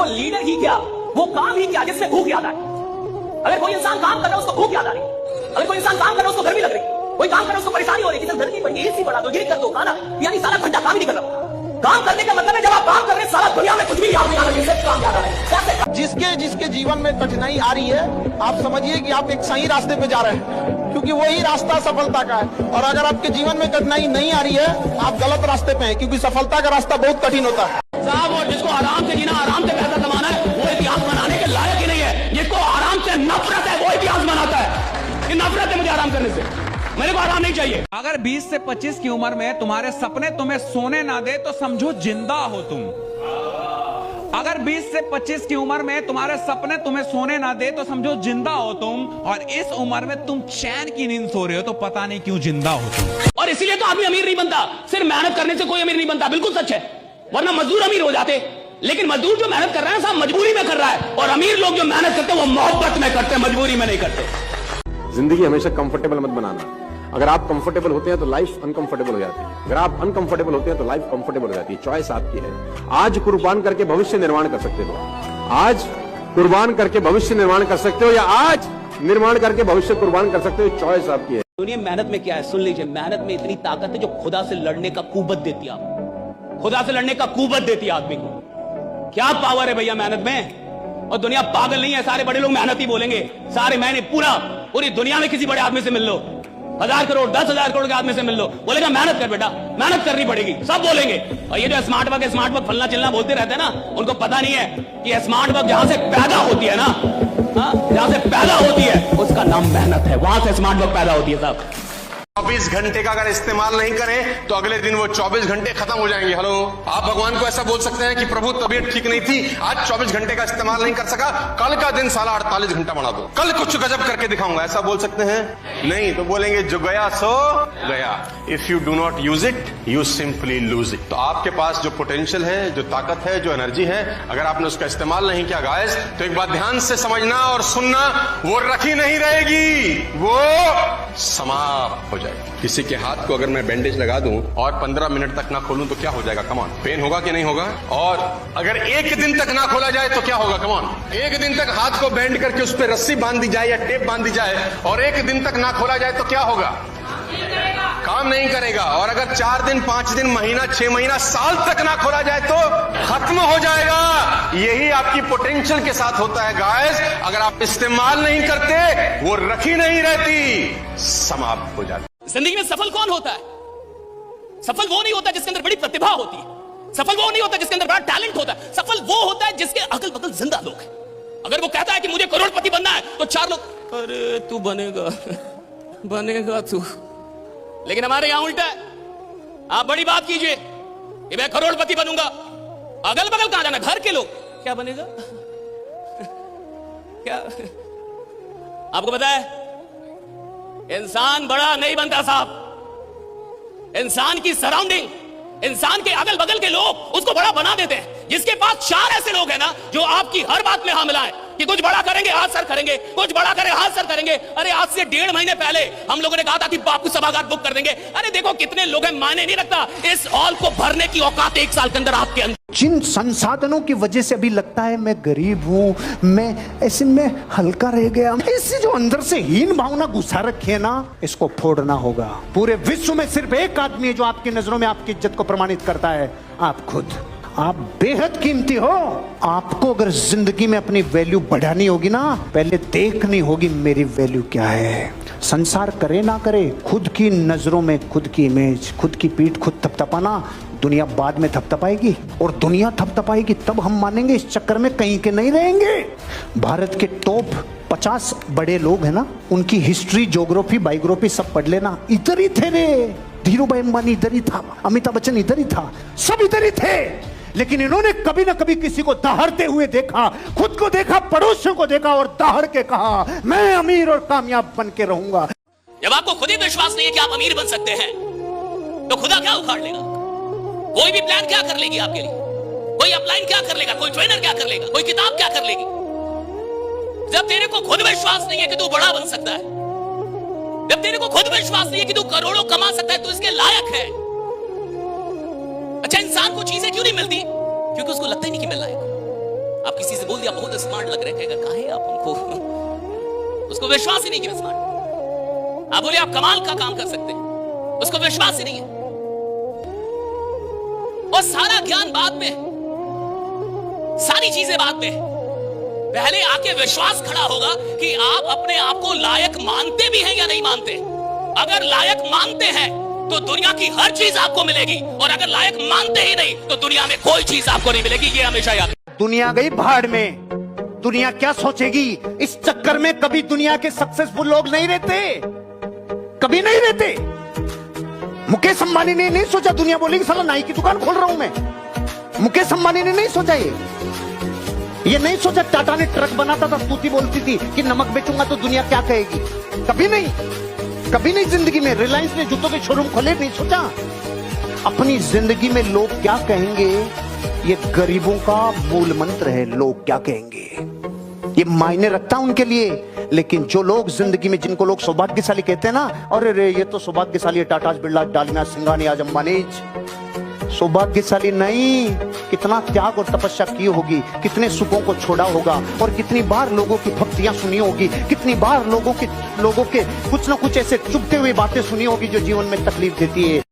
वो लीडर ही क्या, वो काम ही क्या जिससे भूख याद आए। अगर कोई इंसान काम कर रहा है उसको भूख याद आ रही, अगर कोई इंसान काम कर रहा है उसको गर्मी लग रही, कोई काम कर रहा है उसको परेशानी हो रही है, गर्मी पड़ी है, एसी बढ़ा दो, ये कर दो, खाना, यानी सारा घंटा काम ही नहीं कर रहा। काम करने का मतलब है जब आप काम कर रहे हैं सारा दुनिया में कुछ भी याद नहीं आ रहा, जिससे काम याद आ रहा है। जिसके जीवन में कठिनाई आ रही है, आप समझिए कि आप एक सही रास्ते पे जा रहे हैं, क्योंकि वही रास्ता सफलता का है। और अगर आपके जीवन में कठिनाई नहीं आ रही है, आप गलत रास्ते पे हैं, क्योंकि सफलता का रास्ता बहुत कठिन होता है साहब। और जिसको आराम से जीना, आराम से पैसा कमाना है, वो इतिहास बनाने के लायक ही नहीं है। जिसको आराम से नफरत है वो इतिहास बनाता है कि नफरत है मुझे आराम करने से, मेरे को आराम नहीं चाहिए। अगर 20 से 25 की उम्र में तुम्हारे सपने तुम्हें सोने ना दे तो समझो जिंदा हो तुम। अगर 20 से 25 की उम्र में तुम्हारे सपने तुम्हें सोने ना दे तो समझो जिंदा हो तुम। और इस उम्र में तुम चैन की नींद सो रहे हो तो पता नहीं क्यों जिंदा हो तुम। और इसीलिए तो आदमी अमीर नहीं बनता, सिर्फ मेहनत करने से कोई अमीर नहीं बनता। बिल्कुल सच है, वरना मजदूर अमीर हो जाते। लेकिन मजदूर जो मेहनत कर रहा है साहब मजबूरी में कर रहा है, और अमीर लोग जो मेहनत करते हैं वो मोहब्बत में करते हैं, मजबूरी में नहीं करते। जिंदगी हमेशा कंफर्टेबल मत बनाना। अगर आप कंफर्टेबल होते हैं तो लाइफ अनकंफर्टेबल हो जाती है, अगर आप अनकंफर्टेबल होते हैं तो लाइफ कंफर्टेबल हो जाती है। चॉइस आपकी है। आज कुर्बान करके भविष्य निर्माण कर सकते हो, आज कुर्बान करके भविष्य निर्माण कर सकते हो, या आज निर्माण करके भविष्य कुर्बान कर सकते हो। चॉइस आपकी है। सुनिए मेहनत में क्या है, सुन लीजिए। मेहनत में इतनी ताकत है जो खुदा से लड़ने का कुव्वत देती है आपको, खुदा से लड़ने का कुव्वत देती है आदमी को। क्या पावर है भैया मेहनत में। और दुनिया पागल नहीं है, सारे बड़े लोग मेहनत ही बोलेंगे। सारे मैंने पूरी दुनिया में किसी बड़े आदमी से मिल लो, 1000 करोड़ 10,000 करोड़ के आदमी से मिल लो, बोलेगा मेहनत कर बेटा, मेहनत करनी पड़ेगी, सब बोलेंगे। और ये जो स्मार्ट वर्क फलना चिलना बोलते रहते हैं ना, उनको पता नहीं है कि स्मार्ट वर्क जहां से पैदा होती है ना, जहां से पैदा होती है उसका नाम मेहनत है, वहां से स्मार्ट वर्क पैदा होती है साहब। 24 घंटे का अगर इस्तेमाल नहीं करें तो अगले दिन वो 24 घंटे खत्म हो जाएंगे। हेलो, आप भगवान को ऐसा बोल सकते हैं कि प्रभु तबीयत ठीक नहीं थी, आज 24 घंटे का इस्तेमाल नहीं कर सका, कल का दिन साला 48 घंटा बना दो, कल कुछ गजब करके दिखाऊंगा, ऐसा बोल सकते हैं? नहीं, तो बोलेंगे जो गया सो गया। If you do not use it you simply lose it. तो आपके पास जो पोटेंशियल है, जो ताकत है, जो एनर्जी है, अगर आपने उसका इस्तेमाल नहीं किया गाइस, तो एक बात ध्यान से समझना और सुनना, वो रखी नहीं रहेगी, वो समाप्त हो जाएगी। किसी के हाथ को अगर मैं बैंडेज लगा दूं और 15 मिनट तक ना खोलूं तो क्या हो जाएगा? कम ऑन, पेन होगा कि नहीं होगा? और अगर एक दिन तक ना खोला जाए तो क्या होगा? कम ऑन, एक दिन तक हाथ को बैंड करके उस पर रस्सी बांध दी जाए या टेप बांध दी जाए और एक दिन तक ना खोला जाए तो क्या होगा? काम नहीं करेगा। और अगर 4 दिन 5 दिन महीना 6 महीना साल तक ना खोला जाए तो खत्म हो जाएगा। यही आपकी पोटेंशियल के साथ होता है गाइस। अगर आप इस्तेमाल नहीं करते वो रखी नहीं रहती, समाप्त हो जाती। जिंदगी में सफल कौन होता है? सफल वो नहीं होता जिसके अंदर बड़ी प्रतिभा होती है, सफल वो नहीं होता जिसके अंदर बड़ा टैलेंट होता है, सफल वो होता है जिसके अगल बगल जिंदा लोग हैं। अगर वो कहता है कि मुझे करोड़पति बनना है तो 4 लोग, अरे तू बनेगा बनेगा तू। लेकिन हमारे यहां उल्टा है, आप बड़ी बात कीजिए कि मैं करोड़पति बनूंगा, अगल बगल कहां जाना, घर के लोग क्या बनेगा क्या? आपको पता है इंसान बड़ा नहीं बनता साहब, इंसान की सराउंडिंग, इंसान के अगल बगल के लोग उसको बड़ा बना देते हैं। जिसके पास 4 ऐसे लोग हैं ना जो आपकी हर बात में हाँ मिलाएं कि कुछ बड़ा करेंगे हाथ सर करेंगे, कुछ बड़ा करें हाथ सर करेंगे। अरे आज से 1.5 महीने पहले हम लोगों ने कहा था कि बापू सभागार बुक कर देंगे। अरे देखो कितने लोग हैं, मायने नहीं रखता, इस हॉल को भरने की औकात 1 साल के अंदर आपके अंदर। जिन संसाधनों की वजह से अभी लगता है मैं गरीब हूं, मैं ऐसे में हल्का रह गया, इससे जो अंदर से हीन भावना घुसा रखी है ना, इसको फोड़ना होगा। पूरे विश्व में सिर्फ एक आदमी है जो आपकी नजरों में आपकी इज्जत को प्रमाणित करता है, आप खुद। आप बेहद कीमती हो। आपको अगर जिंदगी में अपनी वैल्यू बढ़ानी होगी ना, पहले देखनी होगी मेरी वैल्यू क्या है। संसार करे ना करे, खुद की नजरों में खुद की इमेज, खुद की पीठ खुद थपथपाना, दुनिया बाद में थपथपाएगी। और दुनिया थपथपाएगी तब हम मानेंगे, इस चक्कर में कहीं के नहीं रहेंगे। भारत के टॉप 50 बड़े लोग हैं ना, उनकी हिस्ट्री, ज्योग्राफी, बायोग्राफी सब पढ़ लेना, इधर ही थे रे। धीरूभाई अंबानी इधर ही था, अमिताभ बच्चन इधर ही था, सब इधर ही थे। लेकिन इन्होंने कभी ना कभी किसी को दहाड़ते हुए देखा, खुद को देखा, पड़ोसियों को देखा और दहाड़ के कहा मैं अमीर और कामयाब बन के रहूंगा। जब आपको खुद ही विश्वास नहीं है कि आप अमीर बन सकते हैं तो खुदा क्या उखाड़ लेगा? कोई भी प्लान क्या कर लेगी आपके लिए? कोई अपलाइन क्या कर लेगा? कोई ट्रेनर क्या कर लेगा? कोई किताब क्या कर लेगी? जब तेरे को खुद विश्वास नहीं है कि तू बड़ा बन सकता है, जब तेरे को खुद विश्वास नहीं है कि तू करोड़ों कमा सकता है, तो इसके लायक है। अच्छा, इंसान को चीजें क्यों नहीं मिलती? क्योंकि उसको लगता ही नहीं कि मैं लायक हूं। आप किसी से बोल दिया बहुत स्मार्ट लग रहे, कहेगा काहे आप हमको, उसको विश्वास ही नहीं कि मैं स्मार्ट। आप बोले आप कमाल का काम कर सकते हैं, उसको विश्वास ही नहीं है। और सारा ज्ञान बाद में, सारी चीजें बाद में, पहले आके विश्वास खड़ा होगा कि आप अपने आप को लायक मानते भी हैं या नहीं मानते। अगर लायक मानते हैं तो दुनिया की हर चीज आपको मिलेगी, और अगर लायक मानते ही नहीं तो दुनिया में कोई चीज आपको नहीं मिलेगी। ये हमेशा याद। दुनिया गई भाड़ में, दुनिया क्या सोचेगी इस चक्कर में। कभी दुनिया के सक्सेसफुल लोग नहीं रहते, कभी नहीं रहते। मुकेश अंबानी ने नहीं सोचा, दुनिया बोलेगी साला नाई की दुकान खोल रहा हूं मैं। मुकेश अंबानी ने नहीं सोचा ये नहीं सोचा। टाटा ने ट्रक बनाता था, स्तुति बोलती थी कि नमक बेचूंगा तो दुनिया क्या कहेगी। कभी नहीं, कभी नहीं जिंदगी में। रिलायंस ने जूतों के शोरूम खोले, नहीं सोचा अपनी जिंदगी में लोग क्या कहेंगे। ये गरीबों का मूल मंत्र है, लोग क्या कहेंगे, ये मायने रखता उनके लिए। लेकिन जो लोग जिंदगी में, जिनको लोग सौभाग्यशाली कहते हैं ना, अरे रे ये तो सौभाग्यशाली है, टाटा बिरला डालमिया सिंघानिया आज अंबानी। सौभाग्यशाली नहीं, कितना त्याग और तपस्या की होगी, कितने सुखों को छोड़ा होगा, और कितनी बार लोगों की भक्तियां सुनी होगी, कितनी बार लोगों के कुछ ना कुछ ऐसे चुभते हुए बातें सुनी होगी जो जीवन में तकलीफ देती है।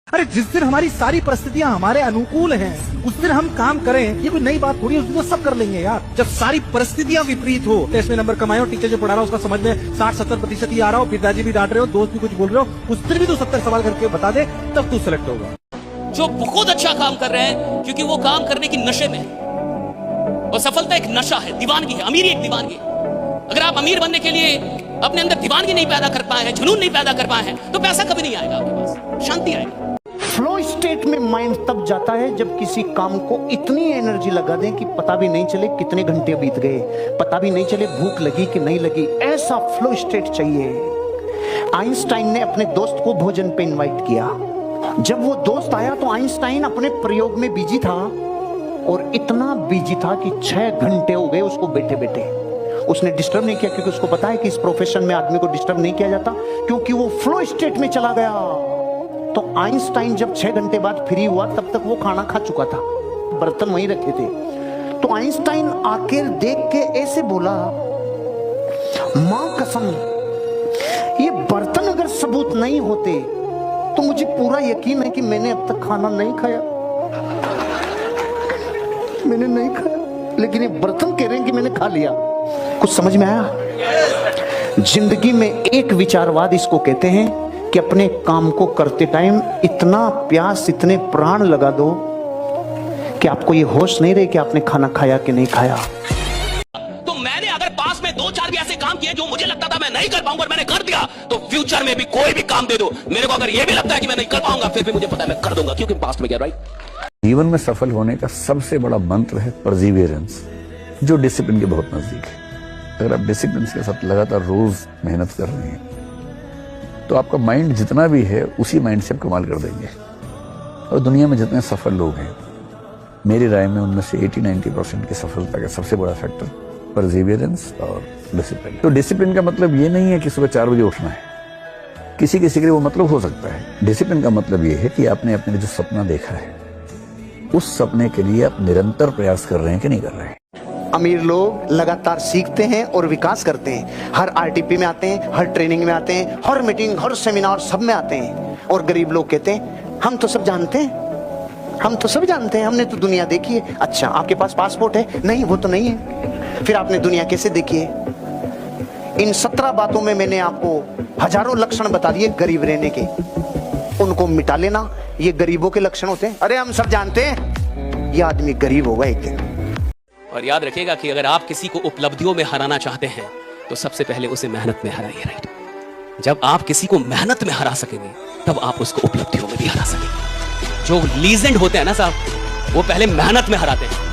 अरे जिस दिन हमारी सारी परिस्थितियां हमारे अनुकूल हैं, उस दिन हम काम करें, ये कोई नई बात थोड़ी है, उस दिन तो सब कर लेंगे यार। जब सारी परिस्थितियां विपरीत हो, टेस्ट में नंबर कमाए हो, टीचर जो पढ़ा रहा हो उसका समझ में 60-70% ही आ रहा हो, पिताजी भी डांट रहे हो, दोस्त भी कुछ बोल रहे हो, उस दिन भी तू 70 सवाल करके बता दे, तब तू सिलेक्ट होगा। जो बहुत अच्छा काम कर रहे हैं क्योंकि वो काम करने की नशे में है, और सफलता एक नशा है, दीवानगी है, अमीरी एक दीवानगी है। अगर आप अमीर बनने के लिए अपने अंदर दीवानगी नहीं पैदा कर पाए हैं, जुनून नहीं पैदा कर पाए हैं, तो पैसा कभी नहीं आएगा आपके पास, शांति आएगी। फ्लो स्टेट में माइंड तब जाता है जब किसी काम को इतनी एनर्जी लगा दें कि पता भी नहीं चले कितने घंटे बीत गए, पता भी नहीं चले भूख लगी कि नहीं लगी। ऐसा फ्लो स्टेट चाहिए। आइंस्टाइन ने अपने दोस्त को भोजन पे इनवाइट किया। जब वो दोस्त आया तो आइंस्टाइन अपने प्रयोग में बिजी था, और इतना बिजी था कि 6 घंटे हो गए उसको बैठे बैठे। उसने डिस्टर्ब नहीं किया, क्योंकि उसको पता है कि इस प्रोफेशन में आदमी को डिस्टर्ब नहीं किया जाता, क्योंकि वो फ्लो स्टेट में चला गया। तो आइंस्टाइन जब 6 घंटे बाद फ्री हुआ, तब तक वो खाना खा चुका था, बर्तन वहीं रखे थे। तो आइंस्टाइन आके देख के ऐसे बोला, मां कसम, ये बर्तन अगर सबूत नहीं होते तो मुझे पूरा यकीन है कि मैंने अब तक खाना नहीं खाया, मैंने नहीं खाया, लेकिन ये बर्तन कह रहे हैं कि मैंने खा लिया। कुछ समझ में आया? जिंदगी में एक विचारवाद इसको कहते हैं कि अपने काम को करते टाइम इतना प्यास, इतने प्राण लगा दो कि आपको ये होश नहीं रहे कि आपने खाना खाया कि नहीं खाया। तो मैंने अगर पास में 2-4 भी ऐसे काम किए जो मुझे लगता था मैं नहीं कर पाऊंगा और मैंने कर दिया, तो फ्यूचर में भी कोई भी काम दे दो, मेरे को अगर ये भी लगता है कि मैं नहीं कर पाऊंगा, फिर भी मुझे पता है मैं कर दूंगा, क्योंकि पास्ट में गया। राइट। जीवन में सफल होने का सबसे बड़ा मंत्र है परसिवियरेंस, जो डिसिप्लिन के बहुत नजदीक है। अगर आप डिसिप्लिन के साथ लगातार रोज मेहनत कर रहे हैं तो आपका माइंड जितना भी है उसी माइंड से आप कमाल कर देंगे। और दुनिया में जितने सफल लोग हैं, मेरी राय में उनमें से 80-90% की सफलता का सबसे बड़ा फैक्टर परसिवियरेंस और डिसिप्लिन। तो डिसिप्लिन का मतलब ये नहीं है कि सुबह 4 बजे उठना है, किसी किसी के लिए वो मतलब हो सकता है। डिसिप्लिन का मतलब ये है कि आपने अपने जो सपना देखा है, उस सपने के लिए आप निरंतर प्रयास कर रहे हैं कि नहीं कर रहे हैं। अमीर लोग लगातार सीखते हैं और विकास करते हैं, हर आरटीपी में आते हैं, हर ट्रेनिंग में आते हैं, हर मीटिंग, हर सेमिनार सब में आते हैं। और गरीब लोग कहते हैं हम तो सब जानते हैं, हम तो सब जानते हैं, हमने तो दुनिया देखी है। अच्छा, आपके पास पासपोर्ट है? नहीं, वो तो नहीं है। फिर आपने दुनिया कैसे देखी है? इन 17 बातों में मैंने आपको हजारों लक्षण बता दिए गरीब रहने के, उनको मिटा लेना। ये गरीबों के लक्षण होते हैं। अरे हम सब जानते हैं ये आदमी गरीब होगा एक दिन। और याद रखिएगा कि अगर आप किसी को उपलब्धियों में हराना चाहते हैं तो सबसे पहले उसे मेहनत में हराइए। राइट। जब आप किसी को मेहनत में हरा सकेंगे तब आप उसको उपलब्धियों में भी हरा सकेंगे। जो लीजेंड होते हैं ना साहब, वो पहले मेहनत में हराते हैं।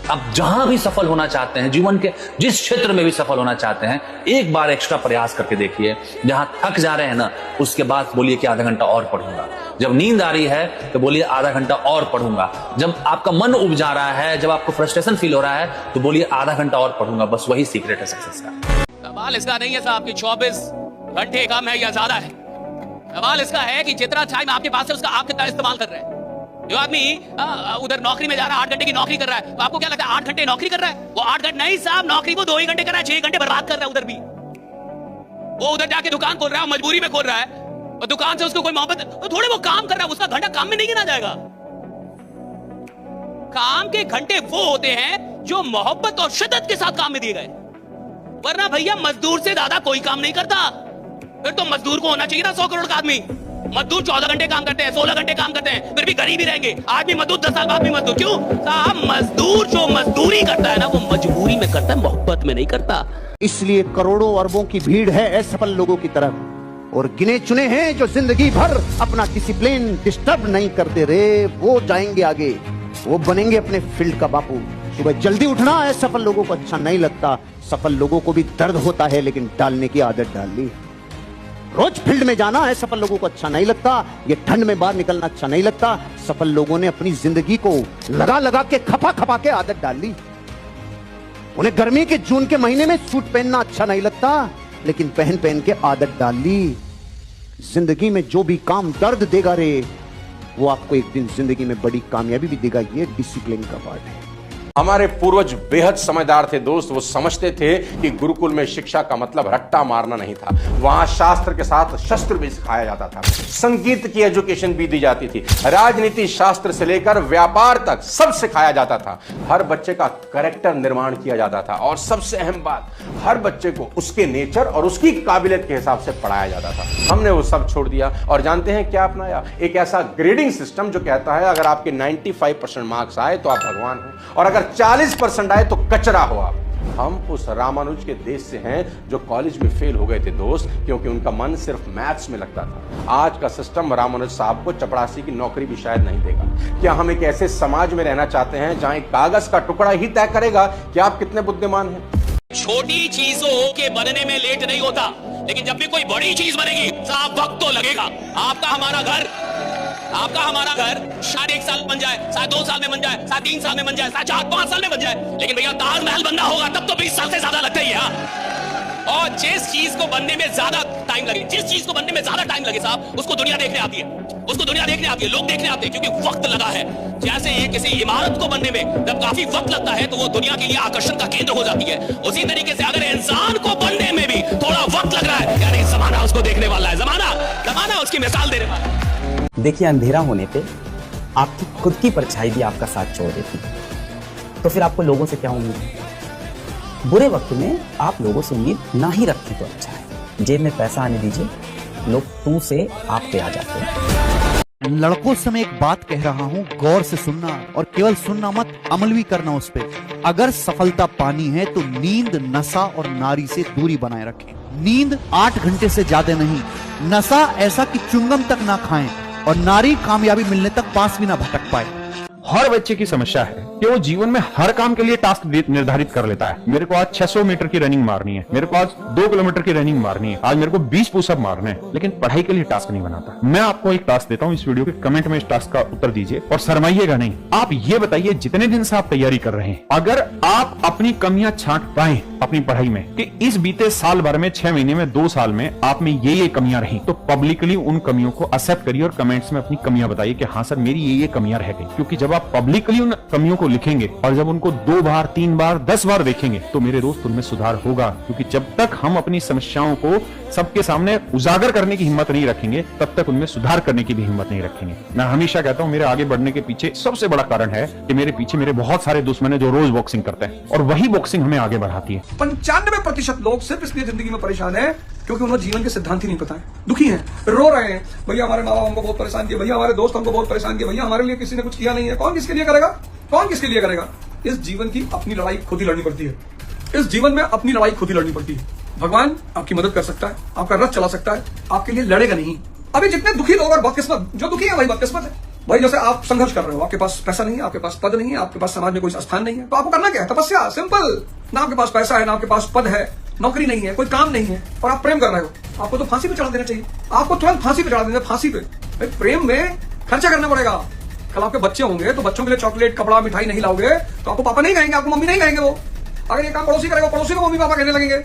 आप जहां भी सफल होना चाहते हैं, जीवन के जिस क्षेत्र में भी सफल होना चाहते हैं, एक बार एक्स्ट्रा प्रयास करके देखिए। जहां थक जा रहे हैं ना, उसके बाद बोलिए कि आधा घंटा और पढ़ूंगा। जब नींद आ रही है तो बोलिए आधा घंटा और पढ़ूंगा। जब आपका मन उब जा रहा है, जब आपको फ्रस्ट्रेशन फील हो रहा है, तो बोलिए आधा घंटा और पढ़ूंगा। बस वही सीक्रेट है सक्सेस का। सवाल इसका नहीं है साहब कि 24 घंटे कम है या ज्यादा है। सवाल इसका है कि जितना टाइम आपके पास है उसका आप कितना इस्तेमाल कर रहे हैं। जो आदमी उधर नौकरी में जा रहा है, 8 घंटे की नौकरी कर रहा है, तो आपको क्या लगता है 8 घंटे नौकरी कर रहा है? वो 8 घंटे नहीं साहब, नौकरी को 2 ही घंटे कर रहा है, 6 घंटे बर्बाद कर रहा है उधर भी। वो उधर जाके दुकान खोल रहा है, मजबूरी में खोल रहा है, और दुकान से उसको कोई मोहब्बत, तो थोड़े वो काम कर रहा है, उसका घंटा काम में नहीं गिना जाएगा। काम के घंटे वो होते हैं जो मोहब्बत और शिद्दत के साथ काम में दिए गए, वरना भैया मजदूर से ज्यादा कोई काम नहीं करता। फिर तो मजदूर को होना चाहिए ना 100 करोड़ का आदमी। मजदूर 14 घंटे काम करते हैं, 16 घंटे काम करते हैं, फिर भी गरीब ही रहेंगे। आज भी मजदूर, 10 साल बाद भी मजदूर। क्यों साहब? मजदूर जो मजदूरी करता है ना, वो मजबूरी में करता है, मोहब्बत में नहीं करता। इसलिए करोड़ों अरबों की भीड़ है असफल लोगों की तरफ, और गिने चुने हैं जो जिंदगी भर अपना डिसिप्लिन डिस्टर्ब नहीं करते रे, वो जाएंगे आगे, वो बनेंगे अपने फील्ड का बापू। सुबह जल्दी उठना असफल लोगों को अच्छा नहीं लगता, सफल लोगों को भी दर्द होता है, लेकिन डालने की आदत डाल ली। रोज फील्ड में जाना है सफल लोगों को अच्छा नहीं लगता, ये ठंड में बाहर निकलना अच्छा नहीं लगता। सफल लोगों ने अपनी जिंदगी को लगा लगा के खपा खपा के आदत डाल ली। उन्हें गर्मी के जून के महीने में सूट पहनना अच्छा नहीं लगता, लेकिन पहन पहन के आदत डाल ली। जिंदगी में जो भी काम दर्द देगा रे, वो आपको एक दिन जिंदगी में बड़ी कामयाबी भी देगा। ये डिसिप्लिन का पार्ट है। हमारे पूर्वज बेहद समझदार थे दोस्त। वो समझते थे कि गुरुकुल में शिक्षा का मतलब रट्टा मारना नहीं था, वहां शास्त्र के साथ शस्त्र भी सिखाया जाता था, संगीत की एजुकेशन भी दी जाती थी, राजनीति शास्त्र से लेकर व्यापार तक सब सिखाया जाता था। हर बच्चे का कैरेक्टर निर्माण किया जाता था, और सबसे अहम बात, हर बच्चे को उसके नेचर और उसकी काबिलियत के हिसाब से पढ़ाया जाता था। हमने वो सब छोड़ दिया और जानते हैं क्या अपनाया? एक ऐसा ग्रेडिंग सिस्टम जो कहता है अगर आपके 95% मार्क्स आए तो आप भगवान हो, और अगर 40% आए तो कचरा हो आप। हम उस रामानुज के देश से हैं जो कॉलेज में फेल हो गए थे दोस्त, क्योंकि उनका मन सिर्फ मैथ्स में लगता था। आज का सिस्टम रामानुज साहब को चपरासी की नौकरी भी शायद नहीं देगा। क्या हम एक ऐसे समाज में रहना चाहते हैं जहां एक कागज का टुकड़ा ही तय करेगा कि आप कितने बुद्धिमान हैं? छोटी चीजों के बनने में लेट नहीं होता, लेकिन जब भी कोई बड़ी चीज बनेगी साहब वक्त तो लगेगा। आपका हमारा घर शायद 1 साल बन जाए, शायद 2 साल में बन जाए, शायद 3 साल में बन जाए, शायद 4-5 साल में बन जाए, लेकिन भैया ताजमहल बनना होगा तब तो 20 साल से ज्यादा लगता ही है। और जिस चीज को बनने में ज्यादा टाइम लगे साहब, उसको दुनिया देखने आती है, लोग देखने आते हैं, क्योंकि वक्त लगा है। जैसे ये किसी इमारत को बनने में जब काफी वक्त लगता है तो वो दुनिया के लिए आकर्षण का केंद्र हो जाती है। उसी तरीके से अगर इंसान को बनने में भी थोड़ा वक्त लग रहा है, यानी जमाना उसको देखने वाला है, जमाना उसकी मिसाल देने वाला है। देखिए, अंधेरा होने पे आपकी खुद की परछाई भी आपका साथ छोड़ देती है, तो फिर आपको लोगों से क्या उम्मीद है? बुरे वक्त में आप लोगों से उम्मीद ना ही रखें तो अच्छा है। जेब में पैसा आने दीजिए, लोग तू से आप पे आ जाते हैं। लड़कों से मैं एक बात कह रहा हूँ, गौर से सुनना, और केवल सुनना मत, अमल भी करना उस पे। अगर सफलता पानी है तो नींद, नशा और नारी से दूरी बनाए रखें। नींद 8 घंटे से ज्यादा नहीं, नशा ऐसा कि चुंगम तक ना खाएं, और नारी कामयाबी मिलने तक पास भी ना भटक पाए। हर बच्चे की समस्या है कि वो जीवन में हर काम के लिए टास्क निर्धारित कर लेता है। मेरे को आज 600 मीटर की रनिंग मारनी है, मेरे को आज 2 किलोमीटर की रनिंग मारनी है, आज मेरे को 20 पुशअप मारने हैं, लेकिन पढ़ाई के लिए टास्क नहीं बनाता। मैं आपको एक टास्क देता हूँ, इस वीडियो के कमेंट में इस टास्क का उत्तर दीजिए और शर्माइएगा नहीं। आप ये बताइए, जितने दिन से आप तैयारी कर रहे हैं, अगर आप अपनी कमियां छांट पाए अपनी पढ़ाई में कि इस बीते साल भर में, 6 महीने में, 2 साल में आप में ये कमियां रही, तो पब्लिकली उन कमियों को एक्सेप्ट करिए और कमेंट्स में अपनी कमियां बताइए कि हाँ सर मेरी ये कमियां रह गई। क्योंकि जब आप पब्लिकली उन कमियों को लिखेंगे और जब उनको 2 बार, 3 बार, 10 बार देखेंगे, तो मेरे दोस्त उनमें सुधार होगा। क्योंकि जब तक हम अपनी समस्याओं को सबके सामने उजागर करने की हिम्मत नहीं रखेंगे, तब तक उनमें सुधार करने की भी हिम्मत नहीं रखेंगे। मैं हमेशा कहता हूं, मेरे आगे बढ़ने के पीछे सबसे बड़ा कारण है कि मेरे पीछे मेरे बहुत सारे दुश्मन हैं जो रोज बॉक्सिंग करते हैं, और वही बॉक्सिंग हमें आगे बढ़ाती है। 95% लोग सिर्फ इसलिए जिंदगी में परेशान है क्योंकि उन्हें जीवन के सिद्धांत ही नहीं पता है, दुखी हैं, रो रहे हैं, भैया हमारे माँ बाप हमको बहुत परेशान किए, भैया हमारे दोस्त हमको बहुत परेशान किए, भैया हमारे लिए किसी ने कुछ किया नहीं है। कौन किसके लिए करेगा? कौन किसके लिए करेगा? इस जीवन की अपनी लड़ाई खुद ही लड़नी पड़ती है। इस जीवन में अपनी लड़ाई खुद ही लड़नी पड़ती है। भगवान आपकी मदद कर सकता है, आपका रथ चला सकता है, आपके लिए लड़ेगा नहीं। अभी जितने दुखी लोग और बदकिस्मत, जो दुखी है वही बदकिस्मत है। भाई जैसे आप संघर्ष कर रहे हो, आपके पास पैसा नहीं है, आपके पास पद नहीं है, आपके पास समाज में कोई स्थान नहीं है, तो आपको करना क्या है? तपस्या, सिंपल। ना आपके पास पैसा है, ना आपके पास पद है, नौकरी नहीं है, कोई काम नहीं है, और आप प्रेम कर रहे हो, आपको तो फांसी पे चढ़ा देना चाहिए। आपको तुरंत फांसी पे चढ़ा देना, फांसी पे। प्रेम में खर्चा करना पड़ेगा। कल आपके बच्चे होंगे तो बच्चों के लिए चॉकलेट, कपड़ा, मिठाई नहीं लाओगे तो आपको पापा नहीं कहेंगे, आपको मम्मी नहीं कहेंगे। वो अगर ये काम पड़ोसी करेगा, पड़ोसी को मम्मी पापा कहने लगेंगे।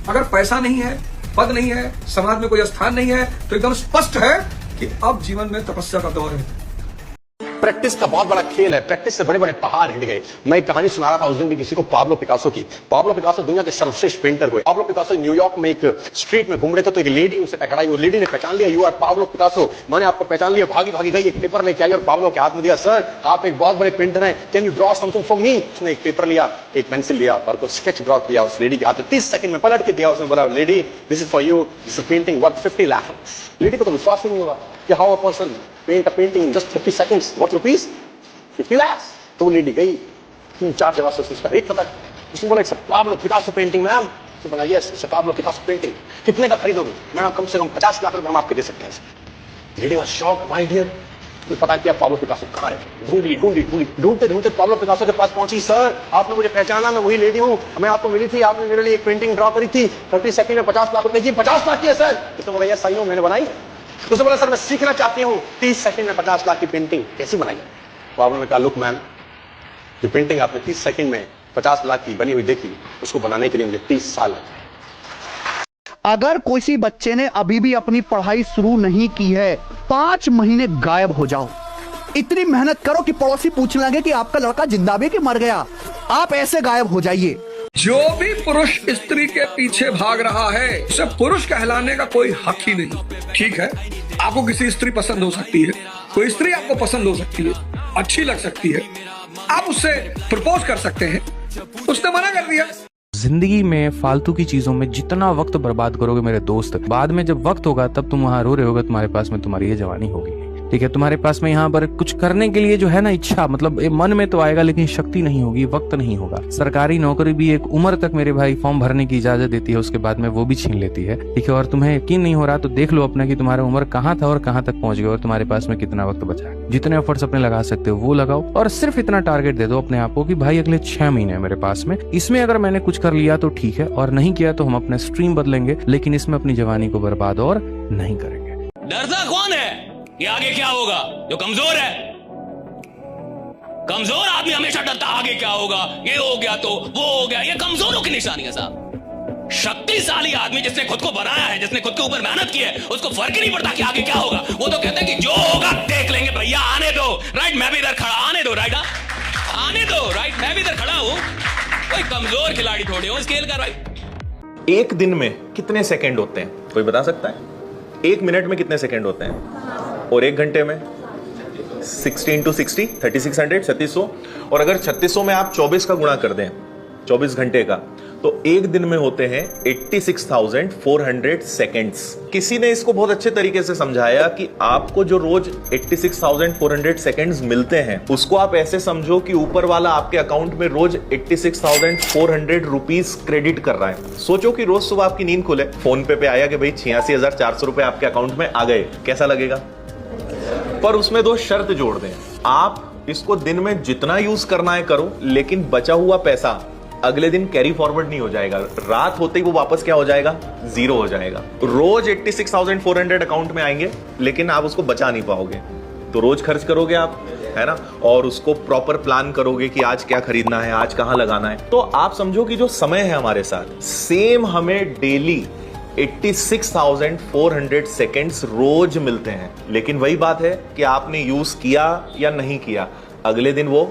अगर पैसा नहीं है, पद नहीं है, समाज में कोई स्थान नहीं है, तो एकदम स्पष्ट है कि अब जीवन में तपस्या का दौर है। प्रैक्टिस का बहुत बड़ा खेल है, प्रैक्टिस से बड़े बड़े पहाड़ हिट गए। मैं एक कहानी सुना रहा था उस दिन भी किसी को, पाब्लो पिकासो की। पाब्लो पिकासो दुनिया के सर्वश्रेष्ठ पेंटर हुए। पाब्लो पिकासो न्यूयॉर्क में एक स्ट्रीट में घूम रहे थे, तो एक लेडी उनसे टकराई। वो लेडी ने पहचान लिया, यू आर पाब्लो पिकासो, मैंने आपको पहचान लिया। भागी भागी गई, एक पेपर लेके आई और पाब्लो के हाथ में दिया। सर आप एक बहुत बड़े पेंटर हैं, can you draw something for me? उसने एक पेपर लिया, एक पेंसिल लिया और को स्केच ड्रॉ किया उस लेडी के हाथ में। 30 सेकंड में पलट के दिया। उसने बोला, lady this is for you, this is painting worth 50 lakh. Lady को तो विश्वास नहीं होगा कि how a person paint a painting in just 50 seconds, what rupees 50 lakh. तो वो लेडी गई 3-4 जगह से उसका रेट पता। उसने बोला it's Pablo Picasso painting ma'am. तो बोला yes it's Pablo Picasso painting. कितने का खरीदोगे? मैडम कम से कम 50 लाख रुपए हम आपके दे सकते हैं। Lady was shocked, my dear तो पता किया पाब्लो पिकासो कहाँ है। ढूंढते ढूंढते पाब्लो पिकासो के पास पहुंची। सर आपने मुझे पहचाना, मैं वही लेडी हूँ, मैं आपको मिली थी, आपने मेरे लिए एक पेंटिंग ड्रॉ करी थी 30 सेकंड में 50 लाख रुपए की। 50 लाख की है सर? तो बोला सही हूँ, मैंने बनाई। उसने बोला सर मैं सीखना चाहती हूँ 30 सेकंड में 50 लाख की पेंटिंग कैसी बनाई। पाब्लो ने कहा लुक मैम, जो पेंटिंग आपने 30 सेकंड में 50 लाख की बनी हुई देखी, उसको बनाने के लिए मुझे 30 साल लगे। अगर किसी बच्चे ने अभी भी अपनी पढ़ाई शुरू नहीं की है, 5 महीने गायब हो जाओ। इतनी मेहनत करो कि पड़ोसी पूछने लगे कि आपका लड़का जिंदा भी कि मर गया। आप ऐसे गायब हो जाइए। जो भी पुरुष स्त्री के पीछे भाग रहा है उसे पुरुष कहलाने का कोई हक ही नहीं। ठीक है, आपको किसी स्त्री पसंद हो सकती है, कोई स्त्री आपको पसंद हो सकती है, अच्छी लग सकती है, आप उससे प्रपोज कर सकते हैं, उसने मना कर दिया। जिंदगी में फालतू की चीजों में जितना वक्त बर्बाद करोगे मेरे दोस्त, बाद में जब वक्त होगा तब तुम वहां रो रहे होगे, तुम्हारे पास में तुम्हारी ये जवानी होगी। ठीक है, तुम्हारे पास में यहाँ पर कुछ करने के लिए जो है ना इच्छा, मतलब मन में तो आएगा लेकिन शक्ति नहीं होगी, वक्त नहीं होगा। सरकारी नौकरी भी एक उम्र तक मेरे भाई फॉर्म भरने की इजाजत देती है, उसके बाद में वो भी छीन लेती है। ठीक है, और तुम्हें यकीन नहीं हो रहा तो देख लो अपना कि तुम्हारा उम्र कहाँ था और कहाँ तक पहुंच गए और तुम्हारे पास में कितना वक्त बचा है। जितने एफर्ट्स अपने लगा सकते हो वो लगाओ और सिर्फ इतना टारगेट दे दो अपने आप को कि भाई अगले 6 महीने मेरे पास में, इसमें अगर मैंने कुछ कर लिया तो ठीक है और नहीं किया तो हम अपने स्ट्रीम बदलेंगे, लेकिन इसमें अपनी जवानी को बर्बाद और नहीं करेंगे। डरता कौन है कि आगे क्या होगा? जो कमजोर है। कमजोर आदमी हमेशा डरता आगे क्या होगा, ये हो गया तो वो हो गया। ये कमजोरों की निशानी है साहब। शक्तिशाली आदमी जिसने खुद को बनाया है, जिसने खुद के ऊपर मेहनत की है, उसको फर्क ही नहीं पड़ता कि आगे क्या होगा। वो तो कहते हैं कि जो होगा देख लेंगे भैया, आने दो। राइट, मैं भी इधर खड़ा, आने दो। राइट, आने दो। राइट, मैं भी इधर खड़ा हूं, कोई कमजोर खिलाड़ी थोड़ी हूं स्केल का। राइट, एक दिन में कितने सेकंड होते हैं कोई बता सकता है? 1 मिनट में कितने सेकंड होते हैं? और 1 घंटे में 60 × 60 3600 3600। और अगर 3600 में आप 24 का गुणा कर दें, 24 घंटे का, तो एक दिन में होते हैं 86,400 सेकेंड्स। किसी ने इसको बहुत अच्छे तरीके से समझाया कि आपको जो रोज 86,400 सेकेंड्स मिलते हैं उसको आप ऐसे समझो कि ऊपर वाला आपके अकाउंट में रोज 86,400 रुपीस क्रेडिट कर रहा है। सोचो कि रोज सुबह आपकी नींद खुले, फोन पे आया कि भाई 86,400 रुपए आपके अकाउंट में आ गए, कैसा लगेगा? पर उसमें 2 शर्त जोड़ दें। आप इसको दिन में जितना यूज करना है करो, लेकिन बचा हुआ पैसा अगले दिन कैरी फॉरवर्ड नहीं हो जाएगा। रात होते ही वो वापस क्या हो जाएगा? 0 हो जाएगा। रोज 86,400 अकाउंट में आएंगे, लेकिन आप उसको बचा नहीं पाओगे। तो रोज खर्च करोगे आप, है ना, और उसको प्रॉपर प्लान करोगे कि आज क्या खरीदना है, आज कहां लगाना है। तो आप समझो कि जो समय है हमारे साथ, सेम हमें डेली 86,400 सेकेंड्स रोज मिलते हैं। लेकिन वही बात है कि आपने यूज किया या नहीं किया, अगले दिन वो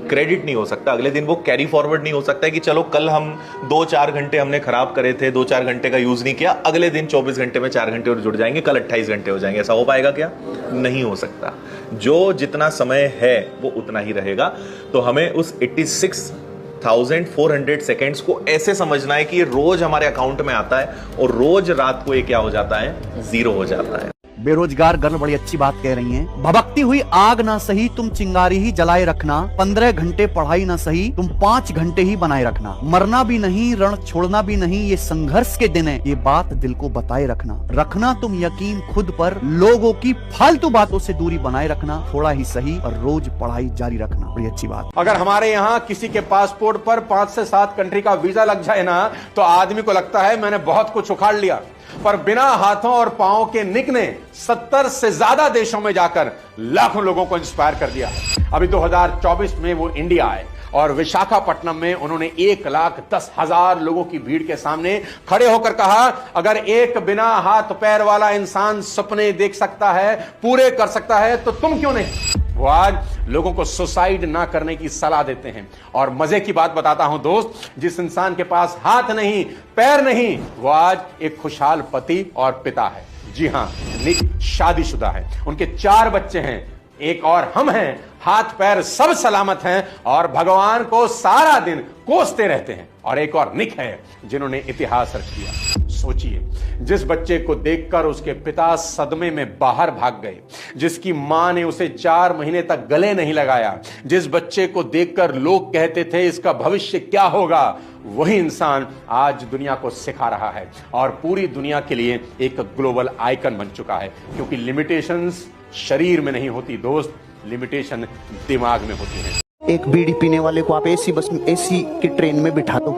क्रेडिट नहीं हो सकता, अगले दिन वो कैरी फॉरवर्ड नहीं हो सकता है कि चलो कल हम 2-4 घंटे हमने खराब करे थे, 2-4 घंटे का यूज नहीं किया, अगले दिन 24 घंटे में 4 घंटे और जुड़ जाएंगे, कल 28 घंटे हो जाएंगे। ऐसा हो पाएगा क्या? नहीं हो सकता। जो जितना समय है वो उतना ही रहेगा। तो हमें उस 86,400 सेकेंड्स को ऐसे समझना है कि ये रोज हमारे अकाउंट में आता है और रोज रात को ये क्या हो जाता है? 0 हो जाता है। बेरोजगार गर्ल बड़ी अच्छी बात कह रही हैं। भभकती हुई आग ना सही तुम चिंगारी ही जलाए रखना, 15 घंटे पढ़ाई ना सही तुम 5 घंटे ही बनाए रखना, मरना भी नहीं रण छोड़ना भी नहीं, ये संघर्ष के दिन है, ये बात दिल को बताए रखना। रखना तुम यकीन खुद पर, लोगों की फालतू बातों से दूरी बनाए रखना, थोड़ा ही सही और रोज पढ़ाई जारी रखना। बड़ी अच्छी बात। अगर हमारे यहाँ किसी के पासपोर्ट पर 5 से 7 कंट्री का वीजा लग जाए ना, तो आदमी को लगता है मैंने बहुत कुछ उखाड़ लिया। पर बिना हाथों और पांवों के निक ने 70 से ज्यादा देशों में जाकर लाखों लोगों को इंस्पायर कर दिया। अभी 2024 में वो इंडिया आए और विशाखापट्टनम में उन्होंने 1,10,000 लोगों की भीड़ के सामने खड़े होकर कहा, अगर एक बिना हाथ पैर वाला इंसान सपने देख सकता है, पूरे कर सकता है, तो तुम क्यों नहीं। वो आज लोगों को सुसाइड ना करने की सलाह देते हैं। और मजे की बात बताता हूं दोस्त, जिस इंसान के पास हाथ नहीं पैर नहीं, वो आज एक खुशहाल पति और पिता है। जी हां, निक शादीशुदा है, उनके 4 बच्चे हैं, एक और हम हैं, हाथ पैर सब सलामत हैं और भगवान को सारा दिन कोसते रहते हैं। और एक और निक है जिन्होंने इतिहास रच दिया। सोचिए, जिस बच्चे को देखकर उसके पिता सदमे में बाहर भाग गए, जिसकी मां ने उसे 4 महीने तक गले नहीं लगाया, जिस बच्चे को देखकर लोग कहते थे इसका भविष्य क्या होगा, वही इंसान आज दुनिया को सिखा रहा है और पूरी दुनिया के लिए एक ग्लोबल आइकन बन चुका है। क्योंकि लिमिटेशंस शरीर में नहीं होती दोस्त, लिमिटेशन दिमाग में होती है। एक बीड़ी पीने वाले को आप एसी बस में, एसी की ट्रेन में बिठा दो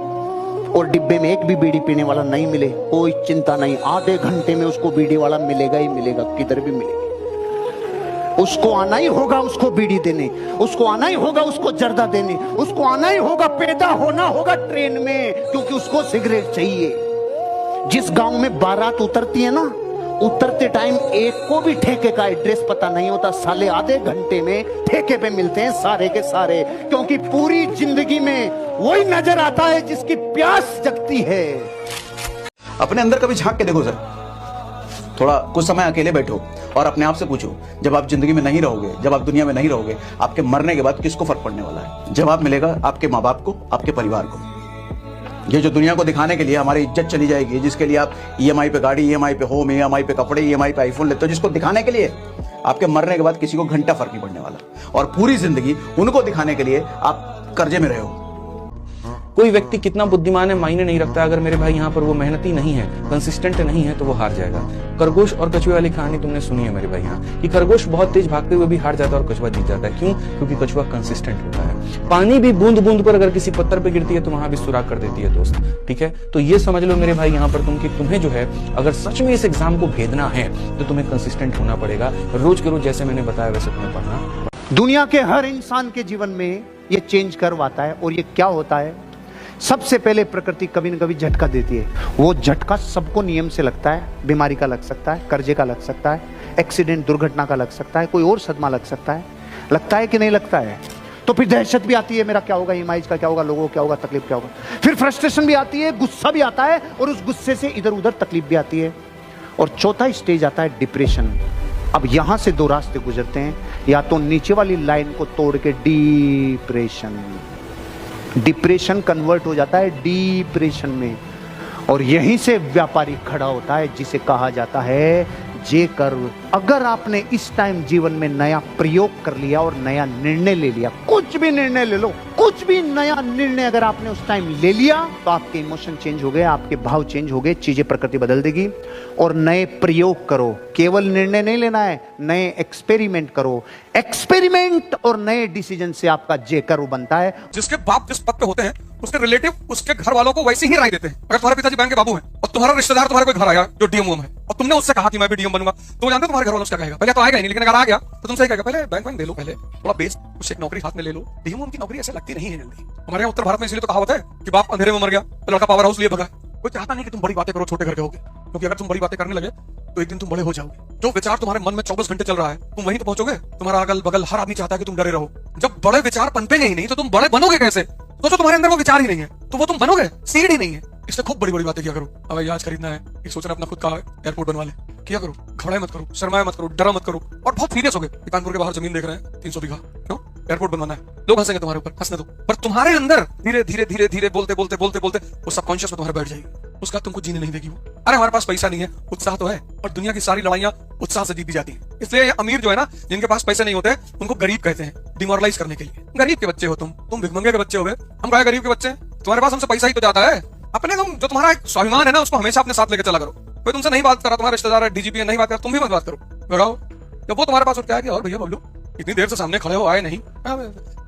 और डिब्बे में एक भी बीड़ी पीने वाला नहीं मिले, कोई चिंता नहीं, आधे घंटे में उसको बीड़ी वाला मिलेगा ही मिलेगा, किधर भी मिलेगा। उसको आना ही होगा उसको बीड़ी देने, उसको आना ही होगा उसको जर्दा देने, उसको आना ही होगा, पैदा होना होगा ट्रेन में, क्योंकि उसको सिगरेट चाहिए। जिस गांव में बारात उतरती है ना, उतरते टाइम एक को भी ठेके का एड्रेस पता नहीं होता, साले आधे घंटे में ठेके पे मिलते हैं सारे के सारे, क्योंकि पूरी जिंदगी में वही नजर आता है जिसकी प्यास जगती है। अपने अंदर कभी झांक के देखो सर, थोड़ा कुछ समय अकेले बैठो और अपने आप से पूछो, जब आप जिंदगी में नहीं रहोगे, जब आप दुनिया में नहीं रहोगे, आपके मरने के बाद किसको फर्क पड़ने वाला है। जवाब मिलेगा आपके माँ बाप को, आपके परिवार को। ये जो दुनिया को दिखाने के लिए हमारी इज्जत चली जाएगी, जिसके लिए आप ईएमआई पे गाड़ी, ईएमआई पे होम, ईएमआई पे कपड़े, ईएमआई पे आईफोन लेते हो, जिसको दिखाने के लिए आपके मरने के बाद किसी को घंटा फर्क नहीं पड़ने वाला। और पूरी जिंदगी उनको दिखाने के लिए आप कर्जे में रहे हो। कोई व्यक्ति कितना बुद्धिमान है मायने नहीं रखता, अगर मेरे भाई यहाँ पर वो मेहनती नहीं है, कंसिस्टेंट नहीं है, तो वो हार जाएगा। खरगोश और कछुए वाली कहानी तुमने सुनी है मेरे भाई यहाँ, कि खरगोश बहुत तेज भागते हुए भी हार जाता है और कछुआ जीत जाता है। क्यों? क्योंकि कछुआ कंसिस्टेंट होता है। पानी भी बूंद बूंद पर अगर किसी पत्थर पर गिरती है तो वहां भी सुराख कर देती है दोस्त। ठीक है, तो ये समझ लो मेरे भाई यहाँ पर तुम कि तुम्हें जो है, अगर सच में इस एग्जाम को भेदना है तो तुम्हें कंसिस्टेंट होना पड़ेगा। रोज के रोज जैसे मैंने बताया वैसे तुम्हें पढ़ना। दुनिया के हर इंसान के जीवन में ये चेंज करवाता है। और ये क्या होता है, सबसे पहले प्रकृति कभी न कभी झटका देती है। वो झटका सबको नियम से लगता है, बीमारी का लग सकता है, कर्जे का लग सकता है, एक्सीडेंट दुर्घटना का लग सकता है, कोई और सदमा लग सकता है। लगता है कि नहीं लगता है? तो फिर दहशत भी आती है, मेरा क्या होगा, ईएमआई का क्या होगा, लोगों को क्या होगा, तकलीफ क्या होगा। फिर फ्रस्ट्रेशन भी आती है, गुस्सा भी आता है, और उस गुस्से से इधर उधर तकलीफ भी आती है। और चौथा स्टेज आता है डिप्रेशन। अब यहां से 2 रास्ते गुजरते हैं, या तो नीचे वाली लाइन को तोड़ के डिप्रेशन कन्वर्ट हो जाता है डिप्रेशन में, और यहीं से व्यापारी खड़ा होता है जिसे कहा जाता है जे कर्व। अगर आपने इस टाइम जीवन में नया प्रयोग कर लिया और नया निर्णय ले लिया, कुछ भी निर्णय ले लो, कुछ भी नया निर्णय अगर आपने उस टाइम ले लिया, तो आपके इमोशन चेंज हो गए, आपके भाव चेंज हो गए, चीजें प्रकृति बदल देगी। और नए प्रयोग करो, केवल निर्णय नहीं लेना है, नए एक्सपेरिमेंट करो। एक्सपेरिमेंट और नए डिसीजन से आपका जे कर्व बनता है। जिसके बाप जिस पद पे होते हैं उसके रिलेटिव उसके घर वालों को वैसे ही राय देते हैं। अगर तुम्हारे पिताजी बैंक के बाबू हैं और तुम्हारा रिश्तेदार तुम्हारे कोई घर आया जो डीएम है और तुमने उससे कहा कि मैं भी डीएम बनूंगा, तो वो जानते हो तुम्हारे घर वालों से क्या कहेगा? पहले तो आएगा ही नहीं, लेकिन अगर आ गया तो तुमसे कहेगा पहले बैंक दे लो, पहले थोड़ा बेस कुछ एक नौकरी हाथ में ले लो। डीएम की नौकरी ऐसे लगती नहीं है जल्दी। हमारे यहाँ उत्तर भारत में इसलिए तो कहावत है कि बाप अंधेरे में मर गया तो लड़का पावर हाउस लिए भगा। कोई चाहता नहीं कि तुम बड़ी बातें करो, छोटे घर के होगे, क्योंकि अगर तुम बड़ी बातें करने लगे तो एक दिन तुम बड़े हो जाओगे। जो विचार तुम्हारे मन में 24 घंटे चल रहा है तुम वहीं तो पहुंचोगे। तुम्हारा अगल बगल हर आदमी चाहता है कि तुम डरे रहो। जब बड़े विचार पनपेंगे ही नहीं तो तुम बड़े बनोगे कैसे? सोचो तुम्हारे अंदर वो विचार ही नहीं है तो वो तुम बनोगे, सीड ही नहीं है। इसलिए खूब बड़ी बड़ी बातें किया करो। हवाई जहाज खरीदना है, एक सोचना अपना खुद का एयरपोर्ट बनवा ले, किया करो। घबराए मत करो, शर्माए मत करो, डरा मत करो, और बहुत सीरियस हो गए। कानपुर के बाहर जमीन देख रहे हैं 300 बीघा, क्यों? एयरपोर्ट बनवाना है। लोग हंसेंगे तुम्हारे ऊपर, हंसने दो, पर तुम्हारे अंदर धीरे धीरे धीरे धीरे बोलते बोलते बोलते बोलते वो सबकॉन्शियस में तुम्हारे बैठ जाएगी। उसका तुमको जीने नहीं देगी वो। अरे हमारे पास पैसा नहीं है, उत्साह तो है, और दुनिया की सारी लड़ाइयां उत्साह से जीती जाती है। इसलिए अमीर जो है ना, जिनके पास पैसे नहीं होते उनको गरीब कहते हैं, डिमोरलाइज करने के लिए। गरीब के बच्चे हो तुम भिखमंगे के बच्चे हो गए। हम कहे गरीब के बच्चे, तुम्हारे पास हमसे पैसा ही तो जाता है। अपने तुम जो तुम्हारा एक स्वाभिमान है ना, उसको हमेशा अपने साथ लेकर चला करो। कोई तुमसे नहीं बात कर रहा, तुम्हारा रिश्तेदार है, डीजीपी है, नहीं बात कर, तुम भी मत बात करो, लगाओ। जब वो तुम्हारे पास उठ के आया कि और भैया बबलू इतनी देर से सामने खड़े हो, आए नहीं,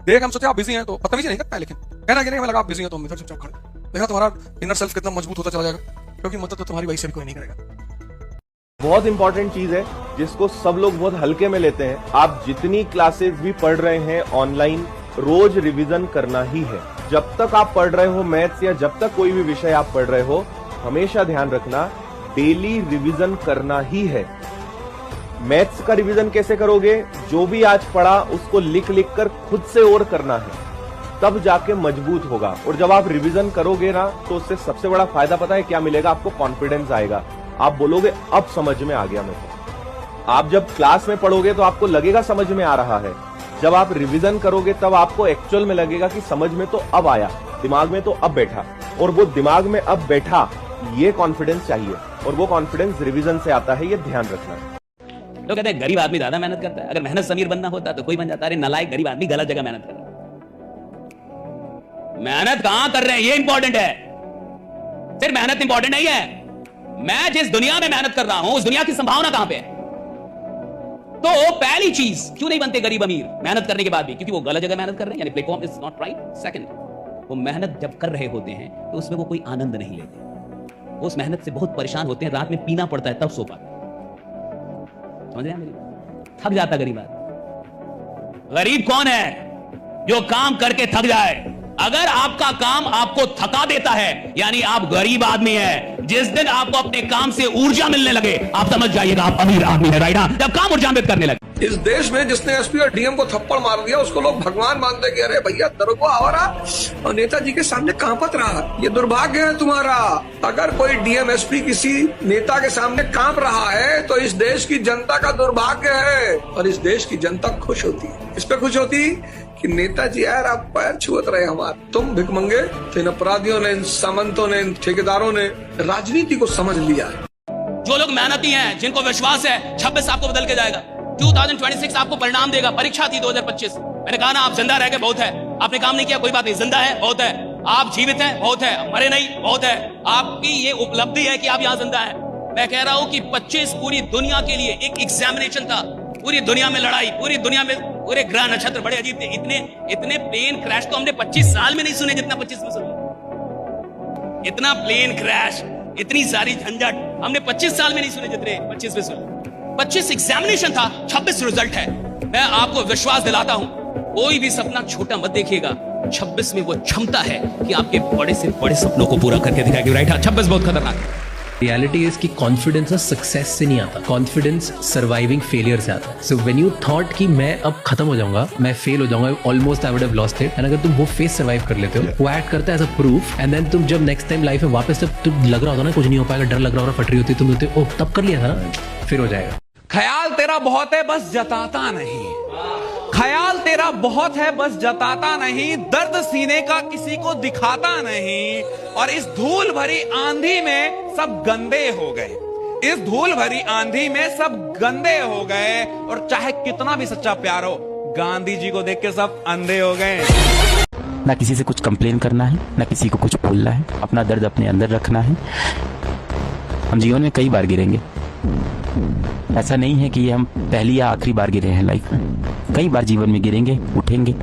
देख हम सोचे आप बिजी हैं तो बदतमीजी नहीं करता है, लेकिन कहना कि नहीं मैं लगा आप बिजी हैं तो हम इधर चुपचाप खड़े। देखा तुम्हारा इनर सेल्फ कितना मजबूत होता चला जाएगा, क्योंकि मदद तो तुम्हारी वही से भी कोई नहीं करेगा। बहुत इंपॉर्टेंट चीज है जिसको सब लोग बहुत हल्के में लेते हैं। आप जितनी क्लासेस भी पढ़ रहे हैं ऑनलाइन, रोज रिवीजन करना ही है। जब तक आप पढ़ रहे हो मैथ्स या जब तक कोई भी विषय आप पढ़ रहे हो, हमेशा ध्यान रखना डेली रिवीजन करना ही है। मैथ्स का रिवीजन कैसे करोगे? जो भी आज पढ़ा उसको लिख लिख कर खुद से और करना है, तब जाके मजबूत होगा। और जब आप रिवीजन करोगे ना, तो उससे सबसे बड़ा फायदा पता है क्या मिलेगा? आपको कॉन्फिडेंस आएगा। आप बोलोगे अब समझ में आ गया मेरे को। आप जब क्लास में पढ़ोगे तो आपको लगेगा समझ में आ रहा है। जब आप रिवीजन करोगे तब आपको एक्चुअल में लगेगा कि समझ में तो अब आया, दिमाग में तो अब बैठा। और वो दिमाग में अब बैठा, ये कॉन्फिडेंस चाहिए, और वो कॉन्फिडेंस रिवीजन से आता है, ये ध्यान रखना। लोग कहते हैं गरीब आदमी ज्यादा मेहनत करता है। अगर मेहनत समीर बनना होता तो कोई बन जाता। अरे नालायक गरीब आदमी गलत जगह मेहनत कर रहा है। मेहनत कहां कर रहे हैं ये इंपॉर्टेंट है, सिर्फ मेहनत इंपॉर्टेंट नहीं है। मैं जिस दुनिया में मेहनत कर रहा हूं उस दुनिया की संभावना कहां पे है? तो पहली चीज, क्यों नहीं बनते गरीब अमीर मेहनत करने के बाद भी? क्योंकि वो गलत जगह मेहनत कर रहे हैं, यानी platform is not right. Second, वो मेहनत जब कर रहे होते हैं तो उसमें वो कोई आनंद नहीं लेते। वो उस मेहनत से बहुत परेशान होते हैं, रात में पीना पड़ता है तब सो पाते। समझ रहे हैं मेरी? थक जाता गरीब आदमी। गरीब कौन है? जो काम करके थक जाए। अगर आपका काम आपको थका देता है, यानी आप गरीब आदमी हैं। जिस दिन आपको अपने काम से ऊर्जा मिलने लगे, आप समझ जाइएगा आप अमीर आदमी है, राइट? जब काम ऊर्जान्वित करने लगे। इस देश में जिसने एसपी और डीएम को थप्पड़ मार दिया उसको लोग भगवान मानते कि अरे भैया दरोगा आवरा और नेताजी के सामने कांपत रहा। ये दुर्भाग्य है तुम्हारा। अगर कोई डीएम एसपी किसी नेता के सामने कांप रहा है तो इस देश की जनता का दुर्भाग्य है, और इस देश की जनता खुश होती है। इस पे खुश होती कि नेताजी यार आप पैर छुअत रहे हमारे। तुम भिकमंगे, इन अपराधियों ने, इन सामंतों ने, इन ठेकेदारों ने राजनीति को समझ लिया है। जो लोग मेहनती हैं, जिनको विश्वास है 26 आपको बदल के जाएगा, 2026 आपको परिणाम देगा। परीक्षा थी 2025, मैंने कहा ना आप जिंदा रह के बहुत है। आपने काम नहीं किया कोई बात नहीं, जिंदा है बहुत है। आप जीवित हैं बहुत है, मरे नहीं बहुत है। आपकी ये उपलब्धि है कि आप यहाँ जिंदा है। मैं कह रहा हूं कि 25 पूरी दुनिया के लिए एक एग्जामिनेशन था। पूरी दुनिया में लड़ाई, पूरी दुनिया में पूरे ग्रह नक्षत्र बड़े अजीब थे। इतने प्लेन क्रैश तो हमने 25 साल में नहीं सुने जितना 25 में सुने। इतना प्लेन क्रैश, इतनी सारी झंझट हमने 25 साल में नहीं सुने जितने 25 में सुने। 25 एग्जामिनेशन था, 26 रिजल्ट है। मैं आपको विश्वास दिलाता हूं, कोई भी सपना छोटा मत देखिएगा। 26 में वो क्षमता है कि आपके बड़े से बड़े सपनों को पूरा करके दिखाएगी, राइट? 26 बहुत खतरनाक है। रियलिटी इज कि कॉन्फिडेंस सक्सेस से नहीं आता, कॉन्फिडेंस सर्वाइविंग फेलियर से आता है। सो व्हेन यू थॉट कि मैं अब खत्म हो जाऊंगा, मैं फेल हो जाऊंगा, almost I would have lost it, and अगर तुम वो फेस सर्वाइव कर लेते हो, वो ऐड करता है as a proof, and then तुम जब नेक्स्ट टाइम लाइफ में वापस जब तुम लग रहा होता ना कुछ नहीं हो पाएगा, डर लग रहा होगा, फट रही होती, तुम बोलते ओ तब कर लिया था ना, फिर हो जाएगा। ख्याल तेरा बहुत है बस जताता नहीं, ख्याल तेरा बहुत है बस जताता नहीं, दर्द सीने का किसी को दिखाता नहीं, और इस धूल भरी आंधी में सब गंदे हो गए। इस धूल भरी आंधी में सब गंदे हो गए, और चाहे कितना भी सच्चा प्यार हो, गांधी जी को देख के सब अंधे हो गए। ना किसी से कुछ कंप्लेन करना है, ना किसी को कुछ बोलना है, अपना दर्द अपने अंदर रखना है। हम जीवन में कई बार गिरेंगे, ऐसा नहीं है कि ये हम पहली या आखिरी बार गिरे हैं लाइफ में। कई बार जीवन में गिरेंगे, उठेंगे,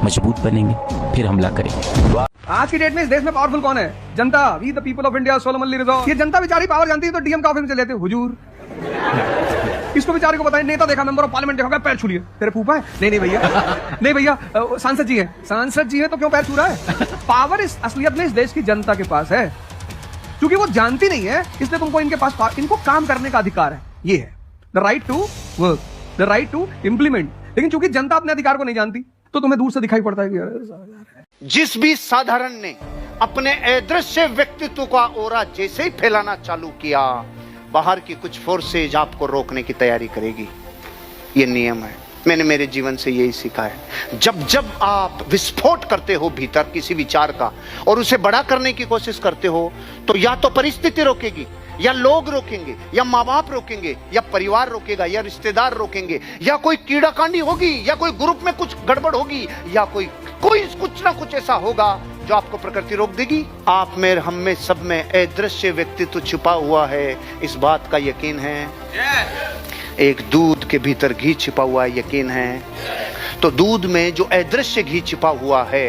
मजबूत बनेंगे, फिर हमला करेंगे। आज की डेट में इस देश में पावरफुल कौन है? जनता। We the people of India, solemn resolve. ये जनता बेचारी पावर जानती है तो डीएम का ऑफिस में चले जाते हैं, हुजूर इसको बेचारे को बताएं, नेता देखा, मेंबर ऑफ पार्लियामेंट देखा, पैर छू लिए। तेरे फूफा है? नहीं भैया, नहीं भैया, सांसद जी है। सांसद जी है तो क्यों पैर छू रहा है? पावर इस असलियत में इस देश की जनता के पास है, क्योंकि वो जानती नहीं है, इसलिए तुमको इनके पास इनको काम करने का अधिकार है। ये है the right to work, the right to implement. लेकिन चूंकि जनता अपने अधिकार को नहीं जानती तो तुम्हें दूर से दिखाई पड़ता है कि जिस भी साधारण ने अपने अदृश्य व्यक्तित्व का ओरा जैसे ही फैलाना चालू किया, बाहर की कुछ फोर्सेज आपको रोकने की तैयारी करेगी। ये नियम है, मैंने मेरे जीवन से यही सीखा है। जब जब आप विस्फोट करते हो भीतर किसी विचार का और उसे बड़ा करने की कोशिश करते हो, तो या तो परिस्थिति रोकेगी, या लोग रोकेंगे, या माँ बाप रोकेंगे, या परिवार रोकेगा, या रिश्तेदार रोकेंगे, या कोई कीड़ाकांडी होगी, या कोई ग्रुप में कुछ गड़बड़ होगी, या कोई कुछ ना कुछ ऐसा होगा जो आपको प्रकृति रोक देगी। आप में, हम में, सब में अदृश्य व्यक्तित्व छुपा हुआ है, इस बात का यकीन है। एक दूध के भीतर घी छिपा हुआ है, यकीन है। तो दूध में जो अदृश्य घी छिपा हुआ है,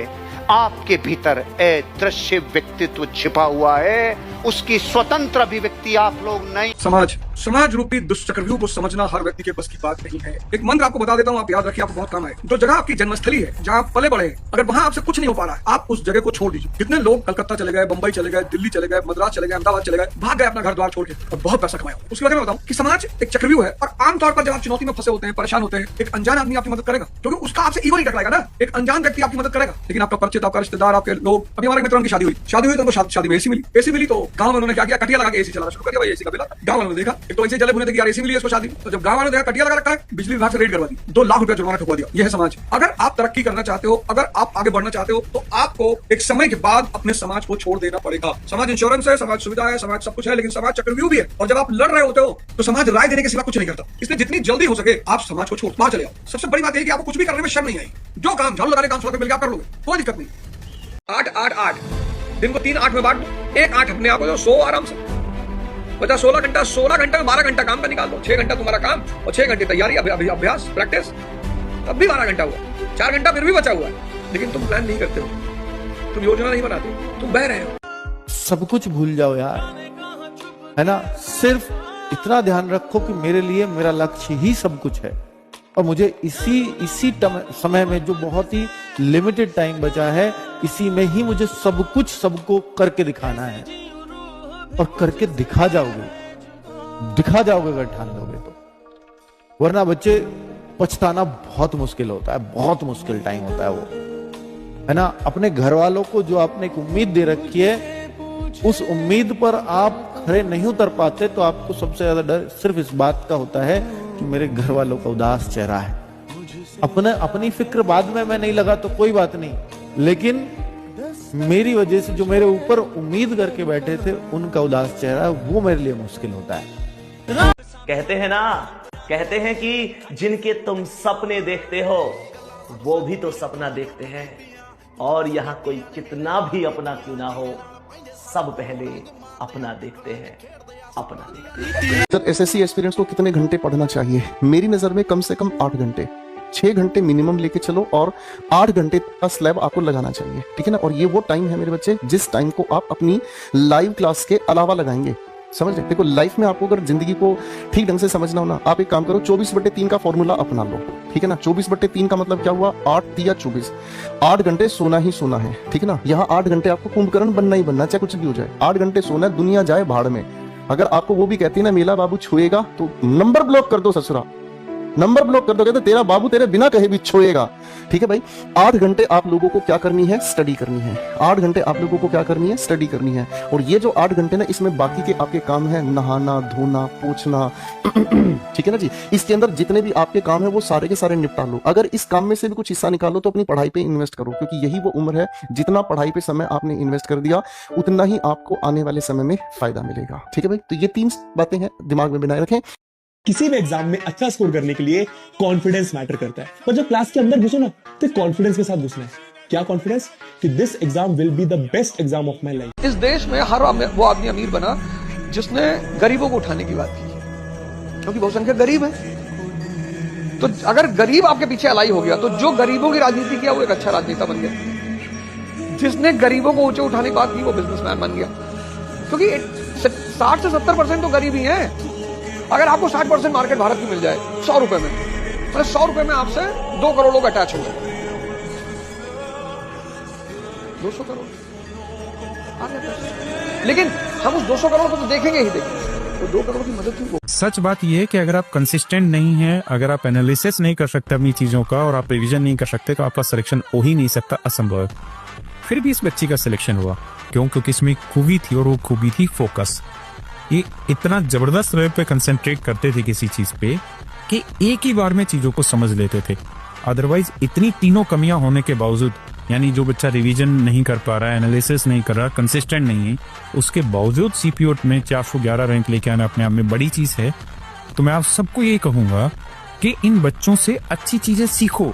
आपके भीतर अदृश्य व्यक्तित्व छिपा हुआ है, उसकी स्वतंत्र अभिव्यक्ति आप लोग नहीं समाज समाज रूपी दुष्चक्रव्यूह को समझना हर व्यक्ति के बस की बात नहीं है। एक मंत्र आपको बता देता हूँ, आप याद रखिए, आपको बहुत काम आए। जो जगह आपकी जन्मस्थली है, जहाँ आप पले बड़े हैं, अगर वहां आपसे कुछ नहीं हो पा रहा है, आप उस जगह को छोड़ दीजिए। कितने लोग कलकत्ता चले गए, बंबई चले गए, दिल्ली चले गए, मद्रास चले गए, अहमदाबाद चले गए, भाग गए अपना घर द्वार छोड़ के और बहुत पैसा कमाया। उसकी वजह मैं बताऊं कि समाज एक चक्रव्यूह है और आमतौर पर जब आप चुनौती में फंसे होते हैं, परेशान होते हैं, एक अनजान आदमी आपकी मदद करेगा, क्योंकि उसका आपसे ईगो नहीं टकराएगा ना। एक अनजान व्यक्ति आपकी मदद करेगा, लेकिन आपका परिचित, आपका रिश्तेदार, आपके लोग। अभी हमारे मित्रों की शादी हुई तो उनको शादी में एसी मिली तो गांव में उन्होंने क्या किया, कटिया लगा के एसी चलाना शुरू कर दिया। भाई एसी का बिल गांव वालों ने देखा, एक तो ऐसे जले भुने थे कि यार एसी मिली इसको शादी, तो जब गांव वालों ने देखा कटिया लगा रखा है, बिजली विभाग से रेड करवा दी, 2 लाख रुपया जुर्माना ठुकवा दिया। यह है समाज। अगर आप तरक्की करना चाहते हो, अगर आप आगे बढ़ना चाहते हो, तो आपको एक समय के बाद अपने समाज को छोड़ देना पड़ेगा। समाज इंश्योरेंस है, समाज सुविधा है, समाज सब कुछ है, लेकिन समाज चक्रव्यूह भी है। और जब आप लड़ रहे होते हो तो समाज राय देने के सिवा कुछ नहीं करता। इसलिए जितनी जल्दी हो सके आप समाज को छोड़ बाहर चले आओ। सबसे बड़ी बात यह है कि आपको कुछ भी करने में शर्म नहीं आई। जो काम झाड़ू लगाने काम 100 रुपए मिल गया आप कर लोगे, कोई दिक्कत नहीं। 8-8-8 दिन को 3 8 में बांट दो, 1 8 अपने आप हो, 100 आराम से बचा। 16 घंटा, 16 घंटा में 12 घंटा काम का निकाल दो। 6 घंटा तुम्हारा काम और 6 घंटे तैयारी, अभी अभ्यास, प्रैक्टिस, तब भी 12 घंटा हुआ। 4 घंटा फिर भी बचा हुआ है, लेकिन तुम प्लान नहीं करते हो, तुम योजना नहीं बनाते, तुम बह रहे हो। सब कुछ भूल जाओ यार, है ना। सिर्फ इतना ध्यान रखो कि मेरे लिए मेरा लक्ष्य ही सब कुछ है और मुझे इसी समय में जो बहुत ही लिमिटेड टाइम बचा है, इसी में ही मुझे सब कुछ सबको करके दिखाना है। और करके दिखा जाओगे अगर ठान लोगे तो। वरना बच्चे पछताना बहुत मुश्किल होता है, बहुत मुश्किल टाइम होता है वो, है ना। अपने घर वालों को जो आपने एक उम्मीद दे रखी है, उस उम्मीद पर आप खड़े नहीं उतर पाते तो आपको सबसे ज्यादा डर सिर्फ इस बात का होता है कि मेरे घर वालों का उदास चेहरा है। अपनी फिक्र बाद में मैं नहीं लगा तो कोई बात नहीं, लेकिन मेरी वजह से जो मेरे ऊपर उम्मीद करके बैठे थे उनका उदास चेहरा, वो मेरे लिए मुश्किल होता है। कहते हैं कि जिनके तुम सपने देखते हो वो भी तो सपना देखते हैं, और यहाँ कोई कितना भी अपना क्यों ना हो, सब पहले अपना देखते हैं, अपना देखते हैं। जब एसएससी एस्पिरेंट्स को कितने घंटे पढ़ना चाहिए? मेरी नजर में कम से कम 8 घंटे, 6 घंटे मिनिमम लेके चलो और 8 घंटे का स्लैब आपको लगाना चाहिए, ठीक है ना। और ये वो टाइम है मेरे बच्चे जिस टाइम को आप अपनी लाइव क्लास के अलावा लगाएंगे, समझ रहे। देखो लाइफ में आपको अगर जिंदगी को ठीक ढंग से समझना हो ना, आप एक काम करो, 24/3 का फॉर्मूला अपना लो, ठीक है ना। 24/3 का मतलब क्या हुआ? 8 या 24, 8 घंटे सोना ही सोना है, ठीक है ना। यहाँ 8 घंटे आपको कुंभकर्ण बनना ही बनना, चाहे कुछ भी हो जाए। 8 घंटे सोना, दुनिया जाए भाड़ में। अगर आपको वो भी कहती है ना मेला बाबू छुएगा, तो नंबर ब्लॉक कर दो ससुरा, नंबर ब्लॉक कर दो, कहते तेरा बाबू तेरे बिना कहे भी छोएगा, ठीक है भाई। 8 घंटे आप लोगों को क्या करनी है? स्टडी करनी है। 8 घंटे आप लोगों को क्या करनी है? स्टडी करनी है। और ये जो 8 घंटे ना, इसमें बाकी के आपके काम है, नहाना, धोना, पोछना, ठीक है ना जी। इसके अंदर जितने भी आपके काम है वो सारे के सारे निपटा लो। अगर इस काम में से भी कुछ हिस्सा निकालो तो अपनी पढ़ाई पे इन्वेस्ट करो, क्योंकि यही वो उम्र है जितना पढ़ाई पे समय आपने इन्वेस्ट कर दिया उतना ही आपको आने वाले समय में फायदा मिलेगा, ठीक है भाई। तो ये 3 बातें हैं, दिमाग में बनाए रखें। किसी भी एग्जाम में अच्छा स्कोर करने के लिए कॉन्फिडेंस मैटर करता है, पर जब क्लास के अंदर घुसो ना तो कॉन्फिडेंस के साथ घुसना है। क्या कॉन्फिडेंस? कि this exam will be the best exam of my life. इस देश में हर वो आदमी अमीर बना जिसने गरीबों को उठाने की बात की, क्योंकि बहुसंख्यक गरीब है। तो अगर गरीब आपके पीछे अलाई हो गया तो जो गरीबों की राजनीति किया वो एक अच्छा राजनेता बन गया। जिसने गरीबों को ऊंचे उठाने की बात की वो बिजनेसमैन बन गया, क्योंकि 60 से 70% तो गरीब ही है। अगर आपको 60% मार्केट भारत की मिल जाए 100 रुपए में, तो 100 रुपए में आपसे 2 करोड़ लोग अटैच हो गए। 200 करोड़ आ गया, लेकिन हम उस 200 करोड़ को तो देखेंगे ही देखेंगे, तो 2 करोड़ की मदद क्यों? सच बात यह है कि अगर आप कंसिस्टेंट नहीं है, अगर आप एनालिसिस नहीं कर सकते अपनी चीजों का और आप रिवीजन नहीं कर सकते, तो आपका सिलेक्शन हो ही नहीं सकता, असंभव है। फिर भी इस बच्ची का सिलेक्शन हुआ, क्यों? क्योंकि इसमें खूबी थी, और वो खूबी थी फोकस। ये इतना जबरदस्त लेवल पे कंसंट्रेट करते थे किसी चीज पे कि एक ही बार में चीजों को समझ लेते थे। अदरवाइज इतनी तीनों कमियां होने के बावजूद, यानी जो बच्चा रिवीजन नहीं कर पा रहा है, एनालिसिस नहीं कर रहा, कंसिस्टेंट नहीं है, उसके बावजूद सीपीओ में 411 रैंक लेके आना अपने आप में बड़ी चीज है। तो मैं आप सबको यही कहूंगा कि इन बच्चों से अच्छी चीजें सीखो,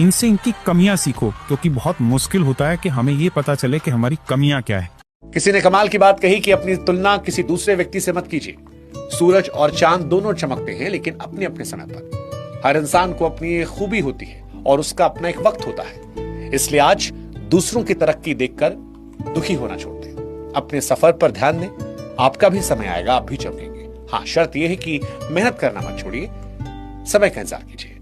इनसे इनकी कमियां सीखो, क्योंकि बहुत मुश्किल होता है कि हमें ये पता चले कि हमारी कमियां क्या है। किसी ने कमाल की बात कही कि अपनी तुलना किसी दूसरे व्यक्ति से मत कीजिए। सूरज और चांद दोनों चमकते हैं, लेकिन अपने अपने समय पर। हर इंसान को अपनी एक खूबी होती है और उसका अपना एक वक्त होता है। इसलिए आज दूसरों की तरक्की देखकर दुखी होना छोड़ दें, अपने सफर पर ध्यान दें। आपका भी समय आएगा, आप भी चमकेंगे। हाँ, शर्त यह है कि मेहनत करना मत छोड़िए, समय का इंतजार कीजिए।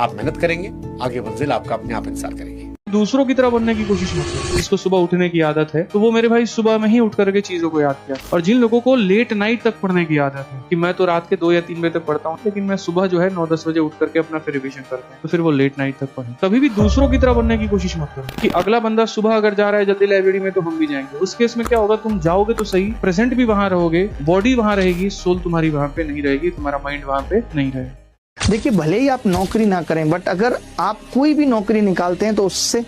आप मेहनत करेंगे, आगे मंजिल आपका अपने आप इंतजार करेगी। दूसरों की तरह बनने की कोशिश मत करो। जिसको सुबह उठने की आदत है तो वो मेरे भाई सुबह में ही उठ करके चीजों को याद किया। और जिन लोगों को लेट नाइट तक पढ़ने की आदत है कि मैं तो रात के 2 या 3 बजे तक पढ़ता हूँ, लेकिन मैं सुबह जो है 9-10 बजे उठ करके अपना फिर रिविजन करते हैं, तो फिर वो लेट नाइट तक पढ़े। कभी भी दूसरों की तरह बनने की कोशिश मत करो कि अगला बंदा सुबह अगर जा रहा है जल्दी लाइब्रेरी में तो हम भी जाएंगे। उस केस में क्या होगा, तुम जाओगे तो सही, प्रेजेंट भी वहां रहोगे, बॉडी वहां रहेगी, सोल तुम्हारी वहां पे नहीं रहेगी, तुम्हारा माइंड वहां पे नहीं रहेगा। देखिए, भले ही आप नौकरी ना करें, बट अगर आप कोई भी नौकरी निकालते हैं तो उससे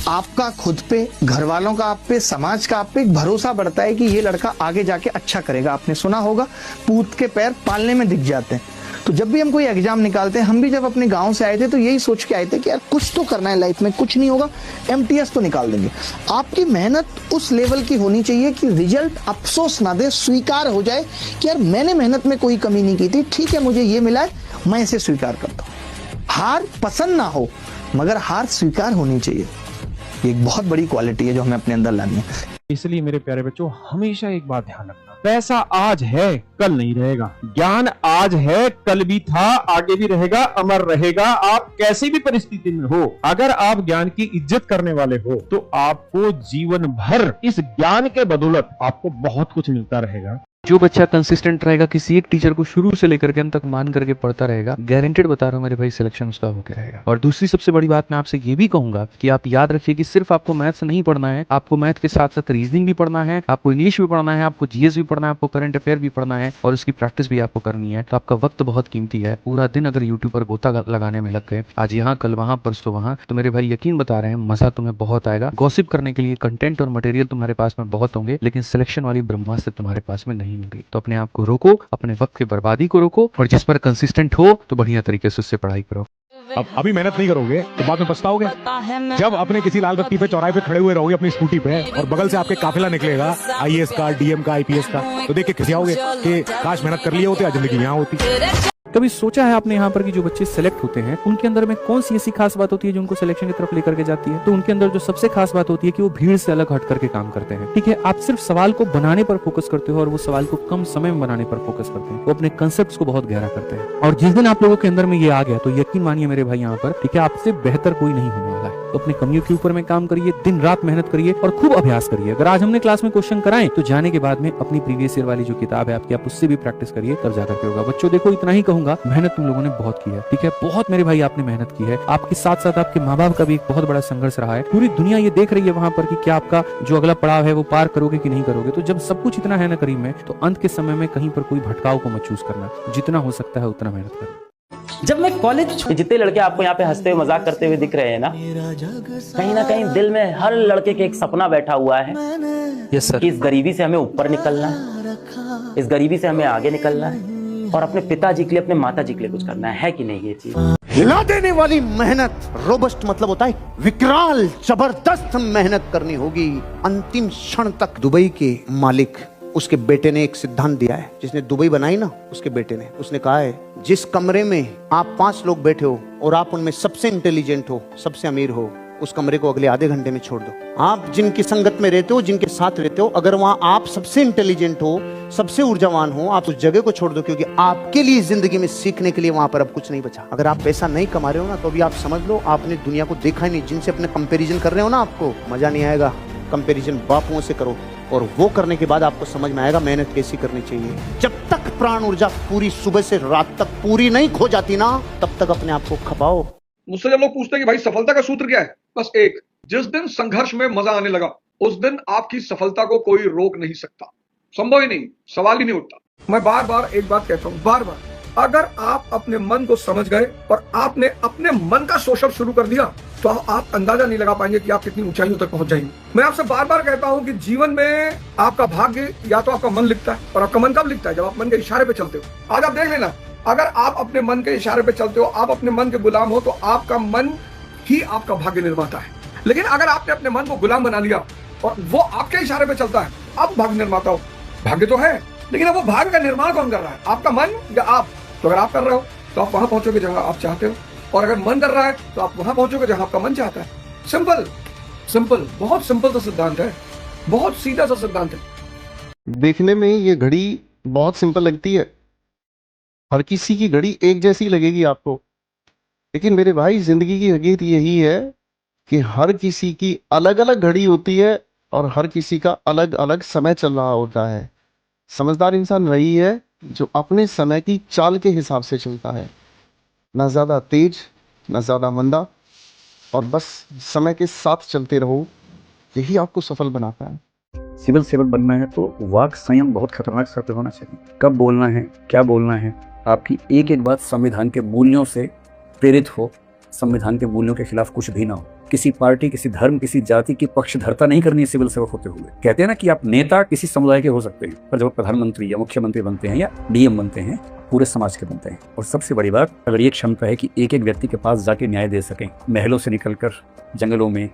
आपका खुद पे, घर वालों का आप पे, समाज का आप पे एक भरोसा बढ़ता है कि ये लड़का आगे जाके अच्छा करेगा। आपने सुना होगा, पूत के पैर पालने में दिख जाते हैं। तो जब भी हम कोई एग्जाम निकालते हैं, हम भी जब अपने गांव से आए थे तो यही सोच के आए थे कि यार कुछ तो करना है लाइफ में, कुछ नहीं होगा MTS तो निकाल देंगे। आपकी मेहनत उस लेवल की होनी चाहिए कि रिजल्ट अफसोस ना दे, स्वीकार हो जाए कि यार मैंने मेहनत में कोई कमी नहीं की थी, ठीक है मुझे ये मिला है, मैं इसे स्वीकार करता हूँ। हार पसंद ना हो, मगर हार स्वीकार होनी चाहिए। ये एक बहुत बड़ी क्वालिटी है जो हमें अपने अंदर लानी है। इसलिए मेरे प्यारे बच्चों, हमेशा एक बात ध्यान रखना, पैसा आज है कल नहीं रहेगा, ज्ञान आज है कल भी था आगे भी रहेगा, अमर रहेगा। आप कैसी भी परिस्थिति में हो, अगर आप ज्ञान की इज्जत करने वाले हो तो आपको जीवन भर इस ज्ञान के बदौलत आपको बहुत कुछ मिलता रहेगा। जो बच्चा कंसिस्टेंट रहेगा, किसी एक टीचर को शुरू से लेकर के अंत तक मान करके पढ़ता रहेगा, गारंटेड बता रहा हूँ मेरे भाई, सिलेक्शन उसका हो गया रहेगा। और दूसरी सबसे बड़ी बात मैं आपसे ये भी कहूंगा कि आप याद रखिए कि सिर्फ आपको मैथ्स नहीं पढ़ना है, आपको मैथ के साथ साथ रीजनिंग भी पढ़ना है, आपको इंग्लिश भी पढ़ना है, आपको GS भी पढ़ना है, आपको करंट अफेयर भी पढ़ना है, और उसकी प्रैक्टिस भी आपको करनी है। तो आपका वक्त बहुत कीमती है। पूरा दिन अगर यूट्यूब पर गोता लगाने में लग गए, आज यहाँ कल वहां परसों वहां, तो मेरे भाई यकीन बता रहे हैं मजा तुम्हें बहुत आएगा। गॉसिप करने के लिए कंटेंट और मटेरियल तुम्हारे पास में बहुत होंगे, लेकिन सिलेक्शन वाली ब्रह्मास्त्र तुम्हारे पास में नहीं होगी। तो अपने आप को रोको, अपने वक्त की बर्बादी को रोको, और जिस पर कंसिस्टेंट हो तो बढ़िया तरीके से उससे पढ़ाई करो। अब अभी मेहनत नहीं करोगे तो बाद में पछताओगे। जब अपने किसी लाल बत्ती पे चौराहे पे खड़े हुए रहोगे अपनी स्कूटी पे, और बगल से आपके काफिला निकलेगा IAS का, DM का, IPS का, तो देख के खिसियाओगे कि काश मेहनत कर लिए होते, आज जिंदगी यहाँ होती। कभी सोचा है आपने यहाँ पर कि जो बच्चे सेलेक्ट होते हैं उनके अंदर में कौन सी ऐसी खास बात होती है जो उनको सिलेक्शन की तरफ लेकर के जाती है? तो उनके अंदर जो सबसे खास बात होती है कि वो भीड़ से अलग हट करके काम करते हैं। ठीक है, आप सिर्फ सवाल को बनाने पर फोकस करते हो और वो सवाल को कम समय में बनाने पर फोकस करते हैं। वो अपने कंसेप्ट को बहुत गहरा करते हैं, और जिस दिन आप लोगों के अंदर में ये आ गया तो यकीन मानिए मेरे भाई यहाँ पर, ठीक है, आपसे बेहतर कोई नहीं होने वाला है। तो अपने कमियों के ऊपर में काम करिए, दिन रात मेहनत करिए और खूब अभ्यास करिए। अगर आज हमने क्लास में क्वेश्चन कराएं तो जाने के बाद में अपनी प्रीवियस ईयर वाली जो किताब है आपकी, आप उससे भी प्रैक्टिस करिए, तब जाकर के होगा। बच्चों देखो, इतना ही कहूंगा, मेहनत तुम लोगों ने बहुत की है, ठीक है, बहुत मेरे भाई आपने मेहनत की है। आपके साथ साथ आपके माँ बाप का भी एक बहुत बड़ा संघर्ष रहा है। पूरी दुनिया ये देख रही है वहां पर कि क्या आपका जो अगला पड़ाव है वो पार करोगे कि नहीं करोगे। तो जब सब कुछ इतना है ना करीब में, तो अंत के समय में कहीं पर कोई भटकाव को मत चूज करना, जितना हो सकता है उतना मेहनत करना। जब मैं कॉलेज, जितने लड़के आपको यहाँ पे हंसते हुए मजाक करते हुए दिख रहे हैं ना कहीं दिल में हर लड़के के एक सपना बैठा हुआ है। Yes sir. कि इस गरीबी से हमें ऊपर निकलना है, इस गरीबी से हमें आगे निकलना है, और अपने पिताजी के लिए, अपने माताजी के लिए कुछ करना है कि नहीं? ये चीज हिला देने वाली मेहनत, रोबस्ट मतलब होता है विकराल, जबरदस्त मेहनत करनी होगी अंतिम क्षण तक। दुबई के मालिक, उसके बेटे ने एक सिद्धांत दिया है, जिसने दुबई बनाई ना, उसके बेटे ने, उसने कहा है जिस कमरे में आप 5 लोग बैठे हो और आप उनमें सबसे इंटेलिजेंट हो, सबसे अमीर हो, उस कमरे को अगले आधे घंटे में छोड़ दो। आप जिनकी संगत में रहते हो, जिनके साथ रहते हो, अगर वहां आप सबसे इंटेलिजेंट हो, सबसे ऊर्जावान हो, आप उस जगह को छोड़ दो, क्योंकि आपके लिए जिंदगी में सीखने के लिए वहां पर अब कुछ नहीं बचा। अगर आप पैसा नहीं कमा रहे हो ना, तो अभी आप समझ लो आपने दुनिया को देखा ही नहीं। जिनसे अपने कंपेरिजन कर रहे हो ना, आपको मजा नहीं आएगा। कंपेरिजन बापुओं से करो, और वो करने के बाद आपको समझ में आएगा मेहनत कैसी करनी चाहिए। जब तक प्राण ऊर्जा पूरी सुबह से रात तक पूरी नहीं खो जाती ना, तब तक अपने आप को खपाओ। मुझसे जब लोग पूछते हैं कि भाई सफलता का सूत्र क्या है, बस एक, जिस दिन संघर्ष में मजा आने लगा उस दिन आपकी सफलता को कोई रोक नहीं सकता। संभव ही नहीं, सवाल ही नहीं उठता। मैं बार बार एक बात कहता हूँ, बार बार, अगर आप अपने मन को समझ गए और आपने अपने मन का शोषण शुरू कर दिया तो आप अंदाजा नहीं लगा पाएंगे कि आप कितनी ऊंचाइयों तक पहुंच जाएंगे। मैं आपसे बार बार कहता हूं कि जीवन में आपका भाग्य या तो आपका मन लिखता है, और आपका मन कब लिखता है? जब आप मन के इशारे पे चलते हो। आज आप देख लेना, अगर आप अपने मन के इशारे पे चलते हो, आप अपने मन के गुलाम हो, तो आपका मन ही आपका भाग्य निर्माता है। लेकिन अगर आपने अपने मन को गुलाम बना लिया और वो आपके इशारे पे चलता है, आप भाग्य निर्माता हो। भाग्य तो है, लेकिन अब वो भाग्य का निर्माण कौन कर रहा है? आपका मन या आप? तो अगर आप कर रहे हो तो आप वहां पहुंचोगे जहां आप चाहते हो, और अगर मन कर रहा है तो आप वहां पहुंचोगे जहां आपका मन चाहता है। सिंपल सिंपल, बहुत सिंपल सा सिद्धांत है, बहुत सीधा सा सिद्धांत है। देखने में ये घड़ी बहुत सिंपल लगती है, हर किसी की घड़ी एक जैसी लगेगी आपको, लेकिन मेरे भाई जिंदगी की हकीकत यही है कि हर किसी की अलग अलग घड़ी होती है और हर किसी का अलग अलग समय चल रहा होता है। समझदार इंसान वही है जो अपने समय की चाल के हिसाब से चलता है, ना ज़्यादा तेज ना ज़्यादा मंदा, और बस समय के साथ चलते रहो, यही आपको सफल बनाता है। सिविल सेवक बनना है तो वाक संयम बहुत खतरनाक शब्द होना चाहिए। कब बोलना है, क्या बोलना है, आपकी एक एक बात संविधान के मूल्यों से प्रेरित हो, संविधान के मूल्यों के खिलाफ कुछ भी ना हो। किसी पार्टी, किसी धर्म, किसी जाति की पक्षधरता नहीं करनी है सिविल सेवक होते हुए। कहते हैं ना कि आप नेता किसी समुदाय के हो सकते हैं, पर जब आप प्रधानमंत्री या मुख्यमंत्री बनते हैं या डीएम बनते हैं, पूरे समाज के बनते हैं। और सबसे बड़ी बात, अगर ये क्षमता है कि एक एक व्यक्ति के पास जाके न्याय दे सकें, महलों से निकलकर जंगलों में,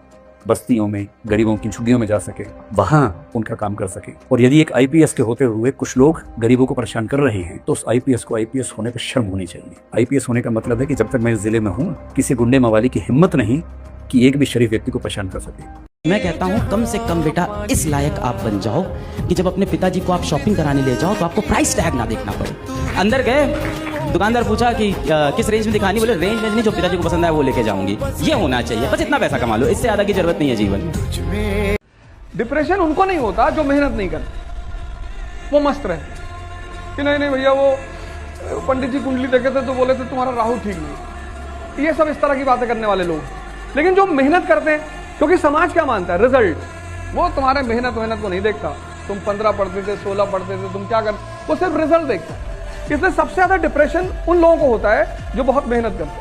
बस्तियों में, गरीबों की झुग्गियों में जा सके, वहां उनका काम कर सके। और यदि एक आईपीएस के होते हुए कुछ लोग गरीबों को परेशान कर रहे हैं, तो उस आईपीएस को आईपीएस होने पर शर्म होनी चाहिए। आईपीएस होने का मतलब है कि जब तक मैं इस जिले में हूं, किसी गुंडे मवाली की हिम्मत नहीं कि एक भी शरीफ व्यक्ति को परेशान कर सके। मैं कहता हूँ कम से कम बेटा इस लायक आप बन जाओ कि जब अपने पिताजी को आप शॉपिंग कराने ले जाओ तो आपको प्राइस टैग ना देखना पड़े। अंदर गए, दुकानदार पूछा कि किस रेंज में दिखानी, बोले रेंज में नहीं, जो पिताजी को पसंद है वो लेके जाऊंगी। ये होना चाहिए, बस इतना पैसा कमा लो, इससे ज्यादा की जरूरत नहीं है जीवन। डिप्रेशन उनको नहीं होता जो मेहनत नहीं करते, वो मस्त रहे कि नहीं भैया, वो पंडित जी कुंडली देखे थे तो बोले थे तुम्हारा राहु ठीक नहीं। ये सब इस तरह की बातें करने वाले लोग। लेकिन जो मेहनत करते हैं, क्योंकि समाज क्या मानता है, रिजल्ट, वो तुम्हारे मेहनत को नहीं देखता। तुम 15 पढ़ते थे, 16 पढ़ते थे, तुम क्या कर, वो सिर्फ रिजल्ट देखता है। इसलिए सबसे ज्यादा डिप्रेशन उन लोगों को होता है जो बहुत मेहनत करते हैं।